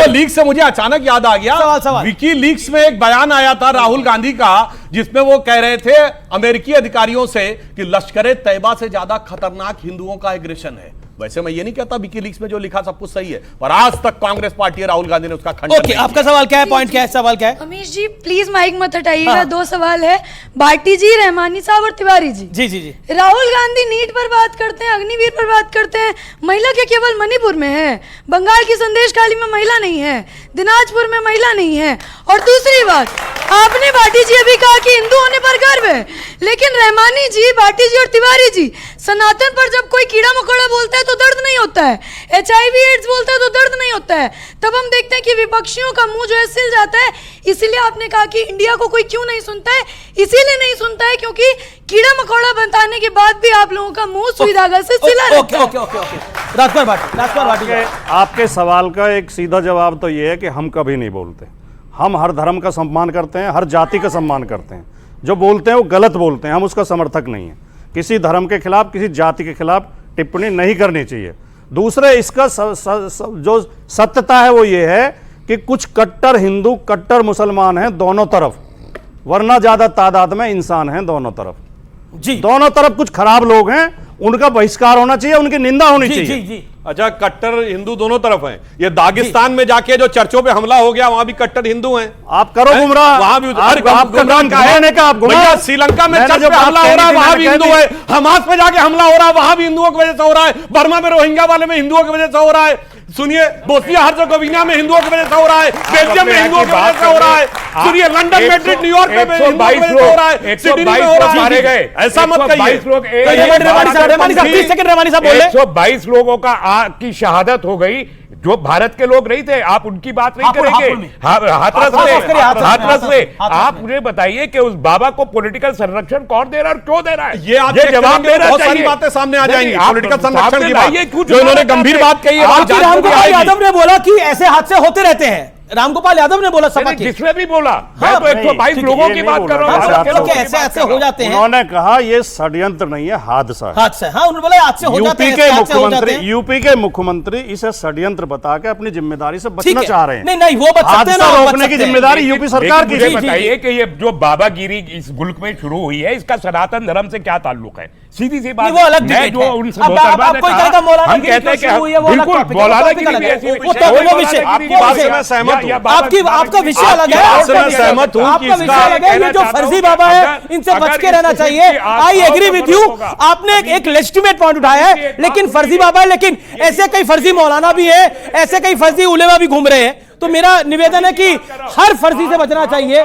लीक से मुझे अचानक याद आ गया, विकी लीक्स में एक बयान आया था राहुल गांधी का, जिसमें वो कह रहे थे अमेरिकी अधिकारियों से कि लश्कर तैयबा से ज्यादा खतरनाक हिंदुओं का एग्रेशन है। वैसे मैं ये नहीं कहता विकीलीक्स में जो लिखा सब कुछ सही है, पर आज तक कांग्रेस पार्टी राहुल गांधी ने उसका खंडन नहीं किया। आपका सवाल क्या है? पॉइंट क्या है? सवाल क्या है? अमीश जी प्लीज माइक मत हटाइएगा। 2 सवाल है, भाटी जी, रहमानी साहब और तिवारी जी। जी। राहुल गांधी नीट पर बात करते हैं, अग्निवीर पर बात करते हैं, महिला के केवल मणिपुर में है, बंगाल की संदेशखाली में महिला नहीं है, दिनाजपुर में महिला नहीं है। और दूसरी बात, आपने भाटी जी अभी कहा कि हिंदू होने पर गर्व है, लेकिन रहमानी जी, भाटी जी और तिवारी जी, सनातन पर जब कोई कीड़ा मकोड़ा बोलता है तो दर्द नहीं होता है, HIV एड्स बोलता है तो दर्द नहीं होता है। तब हम देखते हैं कि विपक्षियों का मुंह जो है सिल जाता है। इसीलिए आपने कहा कि इंडिया को कोई क्यों नहीं सुनता है, इसीलिए नहीं सुनता है क्योंकि कीड़ा मकोड़ा बताने के बाद भी आप लोगों का मुंह सुई धागा से सिला रहता है। ओके। राजकुमार भाटी, आपके सवाल का एक सीधा जवाब तो ये है कि हम कभी नहीं बोलते। हम हर धर्म का सम्मान करते हैं, हर जाति का सम्मान करते हैं। जो बोलते हैं वो गलत बोलते हैं, हम उसका समर्थक नहीं है। किसी धर्म के खिलाफ, किसी जाति के खिलाफ टिप्पणी नहीं करनी चाहिए। दूसरे इसका जो सत्यता है वो ये है कि कुछ कट्टर हिंदू कट्टर मुसलमान हैं दोनों तरफ, वरना ज्यादा तादाद में इंसान हैं दोनों तरफ जी। दोनों तरफ कुछ खराब लोग हैं, उनका बहिष्कार होना चाहिए, उनकी निंदा होनी चाहिए। जी जी। अच्छा, कट्टर हिंदू दोनों तरफ हैं। ये दागिस्तान में जाके जो चर्चों पे हमला हो गया, वहां भी कट्टर हिंदू हैं। आप करो गुमराह, वहां भी आपका नाम घुमाने का, आप भैया श्रीलंका में चर्च पे हमला हो रहा है, वहां भी हिंदू है। हमास पे जाके हमला हो रहा है, वहां भी हिंदुओं की वजह से हो रहा है। बर्मा में रोहिंग्या वाले में हिंदुओं की वजह से हो रहा है। सुनिए, बोस्निया हर्ज़ेगोविना में हिंदुओं की वजह से हो रहा है, बेल्जियम में हिंदुओं की वजह से हो रहा है। सुनिए, लंदन, मैड्रिड, न्यूयॉर्क में हिंदुओं की वजह से हो रहा है, सिडनी में हो रहा है। ऐसा मत कहिए। 122 लोगों की शहादत हो गई, जो भारत के लोग नहीं थे। आप उनकी बात नहीं करेंगे, हाथरस में। आप मुझे बताइए कि उस बाबा को पॉलिटिकल संरक्षण कौन दे रहा है और क्यों दे रहा है? ये जवाब देना चाहिए। सारी बातें सामने आ जाएंगी पॉलिटिकल संरक्षण की बात, जो इन्होंने गंभीर बात कही है। रामगोपाल यादव ने बोला कि ऐसे हादसे होते रहते हैं। रामगोपाल यादव ने बोला, सपा के जिसने भी बोला, मैं तो 122 लोगों की बात कर रहा हूँ। ऐसे ऐसे हो जाते हैं। उन्होंने कहा ये षड्यंत्र नहीं है, हादसा है। हादसा, हाँ, उन्होंने बोला हादसे हो जाते हैं। यूपी के मुख्यमंत्री इसे षड्यंत्र बता के अपनी जिम्मेदारी से बचना चाह रहे हैं। नहीं, वो बच सकते हैं ना, रोकने की जिम्मेदारी यूपी सरकार की। मुझे बताइए कि ये जो बाबागिरी इस मुल्क में शुरू हुई है, इसका सनातन धर्म से क्या ताल्लुक है? सीधी सी बात, वो अलग मैं जो उनसे हम कहते हैं कि बिल्कुल मौलानागिरी ऐसी आपका विषय अलग है, सहमत हूं आपका विषय अलग है। ये जो फर्जी बाबा है, इनसे बच के रहना चाहिए। आई एग्री विद यू, आपने एक लेजिटिमेट पॉइंट उठाया है, लेकिन फर्जी बाबा है। लेकिन ऐसे कई फर्जी मौलाना भी है, ऐसे कई फर्जी उलेमा भी घूम रहे हैं। तो मेरा निवेदन है कि हर फर्जी से बचना चाहिए।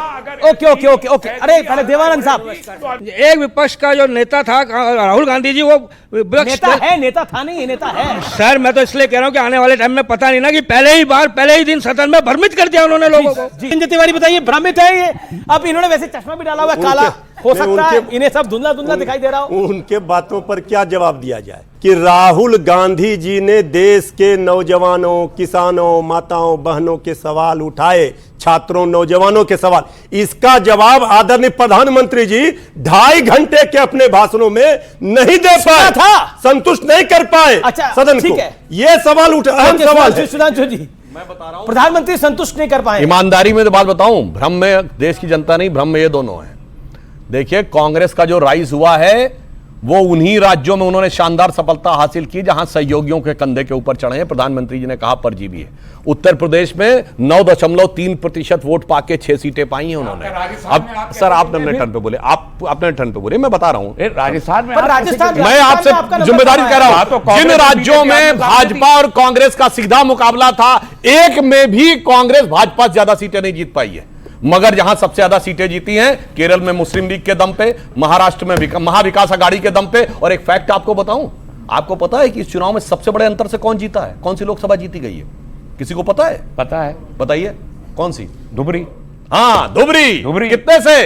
Okay okay okay okay. अरे पहले देवानंद साहब, एक विपक्ष का जो नेता था राहुल गांधी जी, वो नेता है, नेता था नहीं, नेता है सर। मैं तो इसलिए कह रहा हूँ कि आने वाले टाइम में पता नहीं ना कि पहले ही दिन सदन में भ्रमित कर दिया उन्होंने लोगों को। संजय तिवारी बताइए, भ्रमित है ये? अब इन्होंने वैसे चश्मा भी डाला हुआ है, काला हो सकता है, इन्हें सब धुंधला धुंधला दिखाई दे रहा हो। उनके बातों पर क्या जवाब दिया जाए कि राहुल गांधी जी ने देश के नौजवानों, किसानों, माताओं, बहनों के सवाल उठाए, छात्रों, नौजवानों के सवाल। इसका जवाब आदरणीय प्रधानमंत्री जी 2.5 घंटे के अपने भाषणों में नहीं दे पाए, संतुष्ट नहीं कर पाए सदन को। ये सवाल अहम सवाल है। सुधांशु जी, मैं बता रहा हूं, प्रधानमंत्री संतुष्ट नहीं कर पाए। ईमानदारी में तो बात बताऊं, भ्रम में देश की जनता नहीं, भ्रम में ये दोनों है। देखिए, कांग्रेस का जो राइज हुआ है वो उन्हीं राज्यों में उन्होंने शानदार सफलता हासिल की जहां सहयोगियों के कंधे के ऊपर चढ़े हैं। प्रधानमंत्री जी ने कहा परजीवी है। उत्तर प्रदेश में 9.3% वोट पाके 6 सीटें पाई हैं उन्होंने। अब सर, आप अपने टर्न पे बोले, आप अपने टर्न पे बोले, मैं बता रहा हूं। राजस्थान में मैं आपसे जिम्मेदारी कह रहा हूं, जिन राज्यों में भाजपा और कांग्रेस का सीधा मुकाबला था, एक में भी कांग्रेस भाजपा से ज्यादा सीटें नहीं जीत पाई है। मगर जहां सबसे ज्यादा सीटें जीती हैं, केरल में मुस्लिम लीग के दम पे, महाराष्ट्र में महाविकास अघाड़ी के दम पे। और एक फैक्ट आपको बताऊं, आपको पता है कि इस चुनाव में सबसे बड़े अंतर से कौन जीता है? कौन सी लोकसभा जीती गई है? किसी को पता है? पता है, बताइए कौन सी? धुबरी। हाँ, धुबरी। कितने से?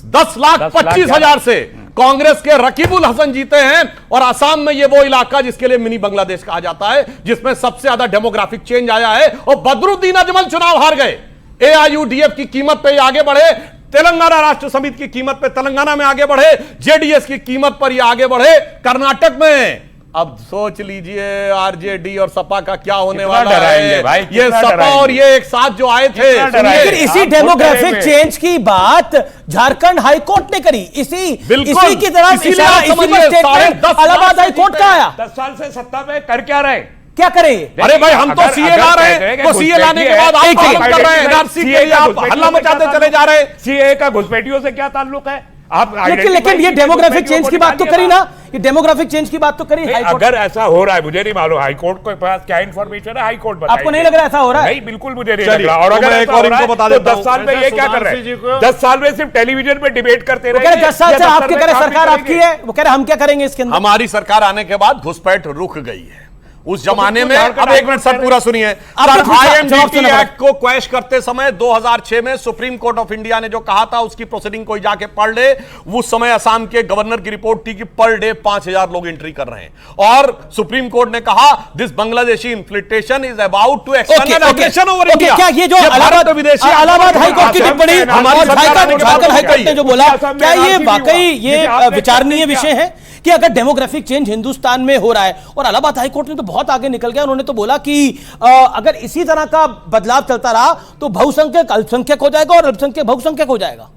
10,25,000 से कांग्रेस के रकीबुल हसन जीते हैं। और असम में ये वो इलाका जिसके लिए मिनी बांग्लादेश कहा जाता है, जिसमें सबसे ज्यादा डेमोग्राफिक चेंज आया है। और बदरुद्दीन अजमल चुनाव हार गए। AIUDF की कीमत पे आगे बढ़े, तेलंगाना राष्ट्र समिति की कीमत पे तेलंगाना में आगे बढ़े, JDS की कीमत पर ये आगे बढ़े कर्नाटक में। अब सोच लीजिए आरजेडी और सपा का क्या होने वाला है। भाई, ये सपा और ये एक साथ जो आए थे। लेकिन इसी डेमोग्राफिक चेंज की बात झारखंड हाईकोर्ट ने करी। इसी की तरफ इलाहाबाद हाईकोर्ट का आया। 10 साल से सत्ता में कर क्या रहे? क्या करें? अरे भाई, हम तो सीए ला रहे हैं, तो सीए लाने के बाद आप पालन कर रहे हैं, एनआरसी के लिए आप हल्ला मचाते चले जा रहे हैं। सीए का घुसपैठियों से क्या ताल्लुक है? आप लेकिन ये डेमोग्राफिक चेंज की बात तो करी ना, ये डेमोग्राफिक चेंज की बात तो करी। अगर ऐसा हो रहा है, मुझे नहीं मालूम हाईकोर्ट के पास क्या इंफॉर्मेशन है, हाईकोर्ट बताएगा। आपको नहीं लग रहा ऐसा हो रहा है? नहीं, बिल्कुल मुझे नहीं लग रहा। और अगर एक और इनको बता देता हूं, 10 साल में ये क्या कर रहे हैं? 10 साल में सिर्फ टेलीविजन पे डिबेट करते रहे। 10 साल से आपके कह रहे सरकार आपकी है, वो कह रहे हम क्या करेंगे इसके अंदर? हमारी सरकार आने के बाद घुसपैठ रुक गई है। उस जमाने में, अब एक मिनट सर पूरा सुनिए, IMDT एक्ट को क्वैश करते समय 2006 में सुप्रीम कोर्ट ऑफ इंडिया ने जो कहा था उसकी प्रोसीडिंग कोई जाके पढ़ ले। उस समय असम के गवर्नर की रिपोर्ट थी कि पर डे 5,000 लोग एंट्री कर रहे हैं। और सुप्रीम कोर्ट ने कहा this Bangladeshi infiltration is about to extend aggression over India. क्या ये जो इलाहाबाद हाईकोर्ट की टिप्पणी झारखंड हाईकोर्ट ने जो बोला, क्या ये वाकई ये विचारणीय विषय है? कि अगर डेमोग्राफिक चेंज हिंदुस्तान में हो रहा है, और इलाहाबाद हाईकोर्ट ने तो बहुत आगे निकल गया, उन्होंने तो बोला कि अगर इसी तरह का बदलाव चलता रहा तो बहुसंख्यक अल्पसंख्यक हो जाएगा और अल्पसंख्यक बहुसंख्यक हो जाएगा।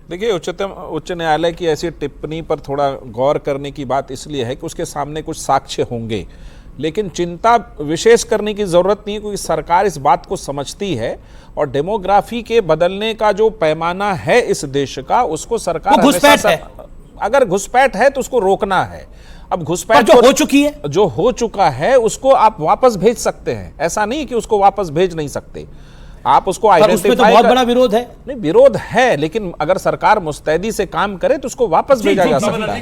देखिए, उच्च न्यायालय की ऐसी टिप्पणी पर थोड़ा गौर करने की बात इसलिए है कि उसके सामने कुछ साक्ष्य होंगे, लेकिन चिंता विशेष करने की जरूरत नहीं है, क्योंकि सरकार इस बात को समझती है और डेमोग्राफी के बदलने का जो पैमाना है इस देश का, उसको सरकार घुसपैठ है। अगर घुसपैठ है तो उसको रोकना है। अब घुसपैठ जो हो चुकी है, जो हो चुका है उसको आप वापस भेज सकते हैं, ऐसा नहीं कि उसको वापस भेज नहीं सकते, आप उसको उसमें तो बहुत बड़ा विरोध है। नहीं, विरोध है, लेकिन अगर सरकार मुस्तैदी से काम करे तो उसको वापस भेजा जा सकता है।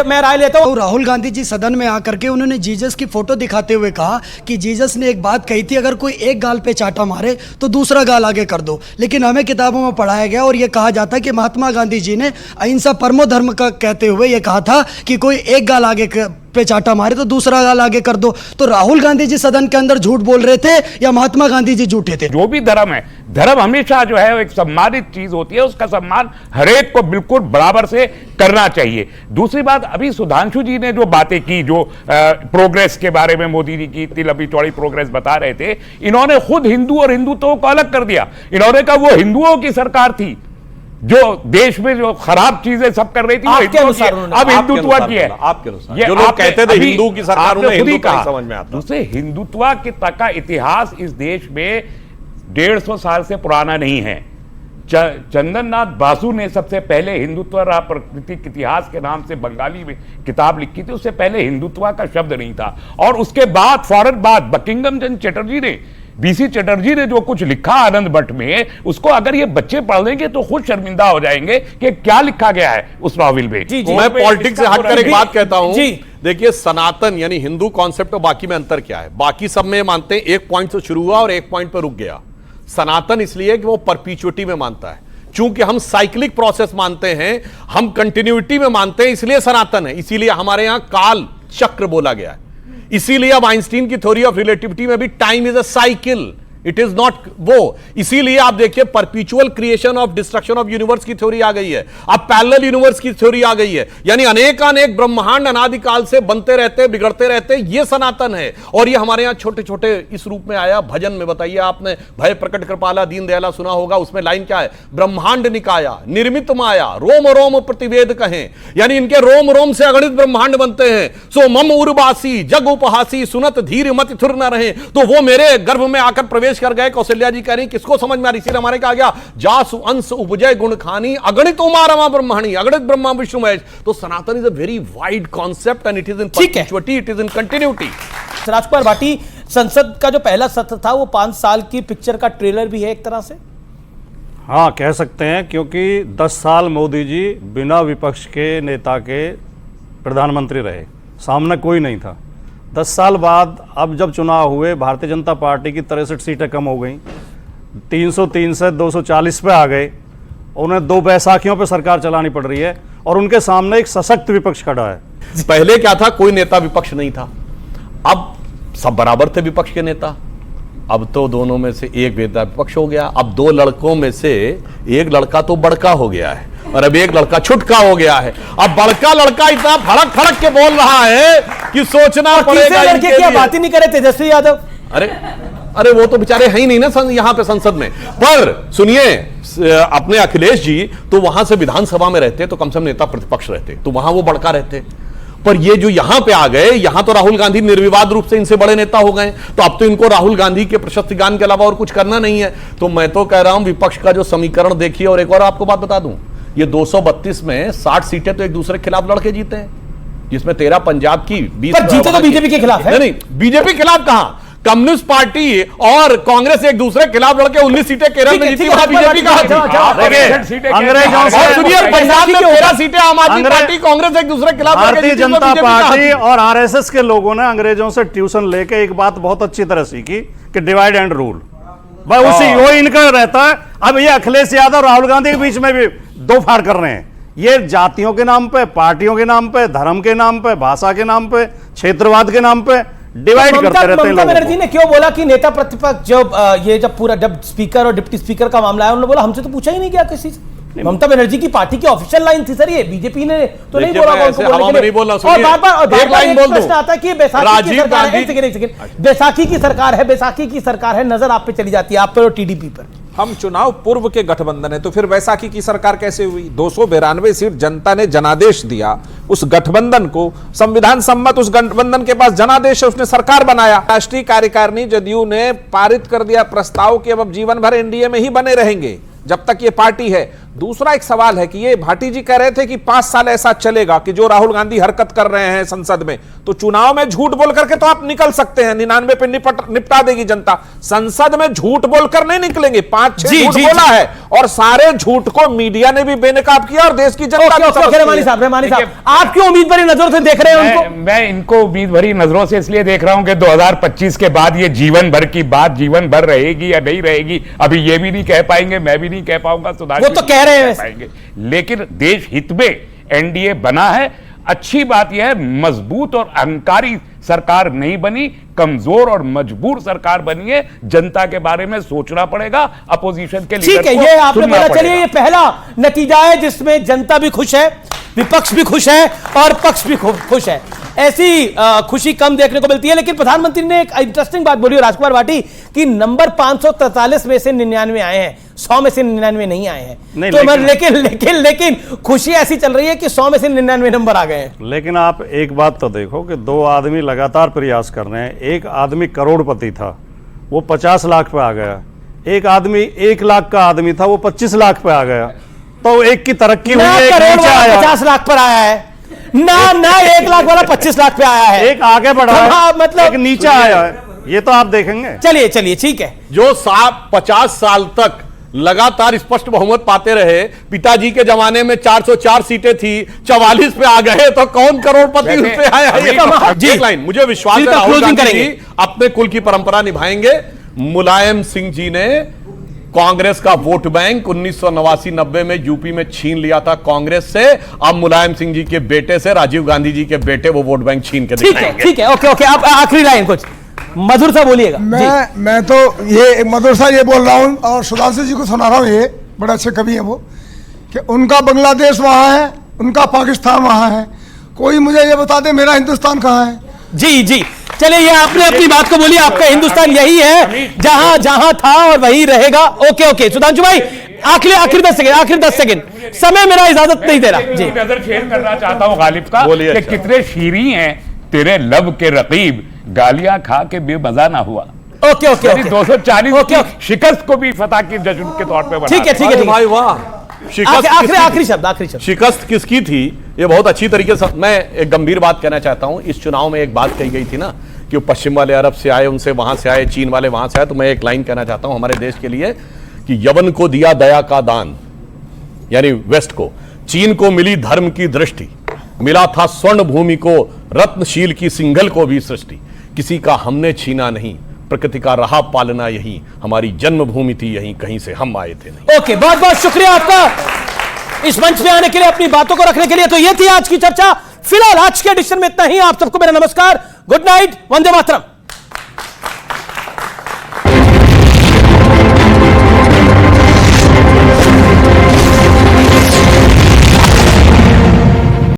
मैं राय लेता हूं। राहुल गांधी जी सदन में आकर के उन्होंने जीसस की फोटो दिखाते हुए कहा कि जीसस ने एक बात कही थी, अगर कोई एक गाल पे चाटा मारे तो दूसरा गाल आगे कर दो। लेकिन हमें किताबों में पढ़ाया गया और यह कहा जाता है कि महात्मा गांधी जी ने अहिंसा परमो धर्म का कहते हुए यह कहा था कि कोई एक गाल आगे पे चाटा मारे तो दूसरा गाल आगे कर दो। तो राहुल गांधी जी सदन के अंदर झूठ बोल रहे थे या महात्मा गांधी जी झूठे थे? जो भी धर्म है, धर्म हमेशा जो है एक सम्मानित चीज होती है, उसका सम्मान हरेक को बिल्कुल बराबर से करना चाहिए। दूसरी बात, अभी सुधांशु जी ने जो बातें की, जो प्रोग्रेस के बारे में मोदी जी की इतनी लंबी चौड़ी प्रोग्रेस बता रहे थे, इन्होंने खुद हिंदू और हिंदुत्व को अलग कर दिया। इन्होंने कहा वो हिंदुओं की सरकार थी जो देश में जो खराब चीजें सब कर रही थी, आपके अनुसार अब हिंदुत्व की है। आपके अनुसार जो लोग कहते थे हिंदू की सरकार, उन्हें हिंदू का समझ में आता। दूसरे, हिंदुत्व के तक का इतिहास इस देश में 150 साल से पुराना नहीं है। चंदन नाथ बासु ने सबसे पहले हिंदुत्व प्राकृतिक इतिहास के नाम से बंगाली में किताब लिखी थी, उससे पहले हिंदुत्व का शब्द नहीं था। और उसके बाद फौरन बाद बंकिम चंद्र चटर्जी ने, बीसी चटर्जी ने जो कुछ लिखा आनंद भट्ट में, उसको अगर ये बच्चे पढ़ लेंगे तो खुद शर्मिंदा हो जाएंगे कि क्या लिखा गया है उस नॉवेल में। मैं पॉलिटिक्स से हटकर एक बात कहता हूं। देखिए, सनातन यानी हिंदू कॉन्सेप्ट और बाकी में अंतर क्या है? बाकी सब में मानते हैं एक पॉइंट से शुरू हुआ और एक पॉइंट पर रुक गया। सनातन इसलिए कि वो परपीचुइटी में मानता है, चूंकि हम साइक्लिक प्रोसेस मानते हैं, हम कंटिन्यूटी में मानते हैं, इसलिए सनातन है। इसीलिए हमारे यहां काल चक्र बोला गया है। इसीलिए अब आइंस्टीन की थ्योरी ऑफ रिलेटिविटी में भी time is a cycle, it is not वो। इसीलिए आप देखिए परपीचुअल creation of destruction of universe की थ्योरी आ गई है, अब पैरेलल यूनिवर्स की थ्योरी आ गई है, यानी अनेकानेक ब्रह्मांड अनादिकाल से बनते रहते, बिगड़ते रहते, ये सनातन है। और ये हमारे यहां छोटे छोटे इस रूप में आया भजन में। बताइए, आपने भय प्रकट कृपाला दीन दयाला सुना होगा, उसमें लाइन क्या है? ब्रह्मांड निकाया निर्मित माया रोम रोम प्रतिवेद कहें, यानी इनके रोम रोम से अगणित ब्रह्मांड बनते हैं। सो मम उर्वासी जग उपहासी सुनत धीर मति थुर न रहे, तो वो मेरे गर्भ में आकर प्रवेश कर गए। कौशल्या जी कह रही किसको समझ में आ रही? इसीलिए हमारे कहा गया जासु अंश उपजय गुण खानी अगणित उमा रमा ब्रह्माणी अगणित ब्रह्मा विष्णु महेश। तो Sanatan is a very wide concept and it is in perpetuity, it is in continuity. Rajkumar Bhati, संसद का जो पहला सत्र था वो 5 साल की पिक्चर का ट्रेलर भी है एक तरह से। हाँ, कह सकते हैं, क्योंकि 10 साल मोदी जी बिना विपक्ष के नेता के प्रधानमंत्री रहे, सामने कोई नहीं था। 10 साल बाद अब जब चुनाव हुए, भारतीय जनता पार्टी की 63 सीटें कम हो गई, 303 से 240 पे आ गए। उन्हें 2 बैसाखियों पे सरकार चलानी पड़ रही है और उनके सामने एक सशक्त विपक्ष खड़ा है। पहले क्या था? कोई नेता विपक्ष नहीं था, अब सब बराबर थे विपक्ष के नेता। अब तो दोनों में से एक नेता विपक्ष हो गया। अब 2 लड़कों में से एक लड़का तो बड़का हो गया है और अब एक लड़का छुटका हो गया है। अब बड़का लड़का इतना फड़क फड़क के बोल रहा है कि सोचना पड़ेगा। लड़के क्या बात ही नहीं करे तेजस्वी यादव? अरे वो तो बेचारे है ही नहीं ना यहाँ पे संसद में। पर सुनिए, अपने अखिलेश जी तो वहां से विधानसभा में रहते तो कम से कम नेता प्रतिपक्ष रहते, तो वहां वो बड़का रहते। पर ये जो यहां पे आ गए, यहां तो राहुल गांधी निर्विवाद रूप से इनसे बड़े नेता हो गए, तो अब तो इनको राहुल गांधी के प्रशस्ति गान के अलावा और कुछ करना नहीं है। तो मैं तो कह रहा हूं विपक्ष का जो समीकरण देखिए। और एक और आपको बात बता दूं, ये 232 में 60 सीटें तो एक दूसरे के खिलाफ लड़के जीते हैं, जिसमें 13 पंजाब की, 20 जीते तो बीजेपी के खिलाफ है। नहीं, बीजेपी के खिलाफ कहां? कम्युनिस्ट पार्टी और कांग्रेस एक दूसरे के खिलाफ लड़के 19 सीटें केरल में जीती, वहां बीजेपी कहां थी? अंग्रेजों से सुनिए, पंजाब में 13 सीटें आम आदमी पार्टी कांग्रेस एक दूसरे के खिलाफ। भारतीय जनता पार्टी और आरएसएस के लोगों ने अंग्रेजों से ट्यूशन लेके एक बात बहुत अच्छी तरह सीखी कि डिवाइड एंड रूल, भाई उसी वो इनका रहता है। अब ये अखिलेश यादव और राहुल गांधी के बीच में भी 2 फाड़ कर रहे हैं। ये जातियों के नाम पे, पार्टियों के नाम पे, धर्म के नाम पे, भाषा के नाम पे, क्षेत्रवाद के नाम पे डिवाइड करते रहते हैं। ममता बनर्जी ने क्यों बोला कि नेता प्रतिपक्ष जब पूरा जब स्पीकर और डिप्टी स्पीकर का मामला है, उन्होंने बोला हमसे तो पूछा ही नहीं गया किसी से। ममता बनर्जी की पार्टी की ऑफिशियल लाइन थी सर, ये बीजेपी ने तो नहीं देखिए, बोला मैं ऐसे हवा में नहीं बोल रहा, और सुनिए, बार-बार एक लाइन बोल दूं। प्रश्न आता है कि बैसाखी की राजीव सरकार है, गांधी- एक सेकंड, बैसाखी की सरकार है, नजर आप पे चली जाती है, आप पर और टीडीपी पर। हम चुनाव पूर्व के गठबंधन है, तो फिर वैसाखी की सरकार कैसे हुई? 292 सीट जनता ने जनादेश दिया उस गठबंधन को, संविधान सम्मत उस गठबंधन के पास जनादेश है, उसने सरकार बनाया। राष्ट्रीय कार्यकारिणी जदयू ने पारित कर दिया प्रस्ताव कि अब जीवन भर एनडीए में ही बने रहेंगे जब तक ये पार्टी है। दूसरा एक सवाल है कि ये भाटी जी कह रहे थे कि 5 साल ऐसा चलेगा कि जो राहुल गांधी हरकत कर रहे हैं संसद में, तो चुनाव में झूठ बोल करके तो आप निकल सकते हैं, 99 पे निपटा देगी जनता। संसद में झूठ बोलकर नहीं निकलेंगे, 5-6 झूठ बोला है और सारे झूठ को मीडिया ने भी बेनकाब किया और देश की जनता रहमानी साहब, आप क्यों उम्मीद भरी नजरों से देख रहे हैं उनको? मैं इनको उम्मीद भरी नजरों से इसलिए देख रहा हूं कि 2025 के बाद ये जीवन भर की बात जीवन भर रहेगी या नहीं रहेगी, अभी ये भी नहीं कह पाएंगे, मैं भी नहीं कह पाऊंगा, वो तो कह रहे हैं। लेकिन देश हित में एनडीए बना है। अच्छी बात यह है मजबूत और अहंकारी सरकार नहीं बनी, कमजोर और मजबूर सरकार बनी है। जनता के बारे में सोचना पड़ेगा, अपोजिशन के लीडर ठीक है, ये आपने बोला। चलिए, ये पहला नतीजा है जिसमें जनता भी खुश है, विपक्ष भी खुश है और पक्ष भी खुश है। ऐसी खुशी कम देखने को मिलती है। लेकिन प्रधानमंत्री ने एक इंटरेस्टिंग बात बोली राजकुमार भाटी कि नंबर 543 में से 99 आए हैं, 100 में से 99 नहीं आए हैं। तो लेकिन खुशी ऐसी चल रही है कि 100 में से 99 नंबर आ गए हैं। लेकिन आप एक बात तो देखो कि 2 आदमी लगातार प्रयास कर रहे हैं। एक आदमी करोड़पति था, वो 50 लाख पे आ गया। एक आदमी 1 लाख का आदमी था, वो 25 लाख पे आ गया। तो एक की तरक्की हुई है, 50 लाख पर आया है ना 1 लाख वाला 25 लाख पे आया है, एक आगे बढ़ा है, मतलब एक नीचे आया है। ये तो आप देखेंगे। चलिए ठीक है। जो 50 साल तक लगातार स्पष्ट बहुमत पाते रहे, पिताजी के जमाने में 404 सीटें थी, 44 पे आ गए, तो कौन करोड़पति उस पे आया? एक लाइन, मुझे विश्वास है राहुल गांधी जी अपने कुल की परंपरा निभाएंगे। मुलायम सिंह जी ने कांग्रेस का वोट बैंक 1989-90 में यूपी में छीन लिया था कांग्रेस से। अब मुलायम सिंह जी के बेटे से, राजीव गांधी जी के बेटे, वो वोट बैंक छीन के दिखाएंगे। ठीक है, ओके। आप आखिरी लाइन कुछ मधुर सा बोलिएगा। मैं तो ये मधुर सा ये बोल रहा हूँ और सुधांशु जी को सुना रहा हूँ, ये बड़े अच्छे कवि हैं वो, कि उनका बांग्लादेश वहाँ है, उनका पाकिस्तान वहाँ है, कोई मुझे ये बता दे मेरा हिंदुस्तान कहाँ है। जी चलिए, ये आपने अपनी बात को बोली। आपका हिंदुस्तान यही है जहां था और वही रहेगा। ओके सुधांशु भाई, आखिरी 10 सेकंड समय मेरा इजाजत नहीं दे रहा जी। नजर शेयर करना चाहता हूं गालिब का कि कितने शीरी हैं तेरे लब के रकीब, गालियां खा के बेमजा ना हुआ। ओके 240 शिकस्त को भी फतह की जश्न के तौर पे बना। ठीक है भाई, वाह। आखिरी शब्द शिकस्त किसकी थी? ये बहुत अच्छी तरीके से मैं एक गंभीर बात कहना चाहता हूं। इस चुनाव में एक बात कही गई थी ना कि पश्चिम वाले अरब से आए, उनसे वहां से आए, चीन वाले वहां से आए। तो मैं एक लाइन कहना चाहता हूं हमारे देश के लिए कि यवन को दिया दया का दान, यानी वेस्ट को, चीन को मिली धर्म की दृष्टि, मिला था स्वर्ण भूमि को, रत्नशील की सिंघल को भी सृष्टि, किसी का हमने छीना नहीं, प्रकृति का रहा पालना यही, हमारी जन्मभूमि थी यही, कहीं से हम आए थे नहीं। ओके, बहुत बहुत शुक्रिया आपका इस मंच पे आने के लिए, अपनी बातों को रखने के लिए। तो ये थी आज की चर्चा। फिलहाल आज के एडिशन में इतना ही। आप सबको मेरा नमस्कार, गुड नाइट, वंदे मातरम।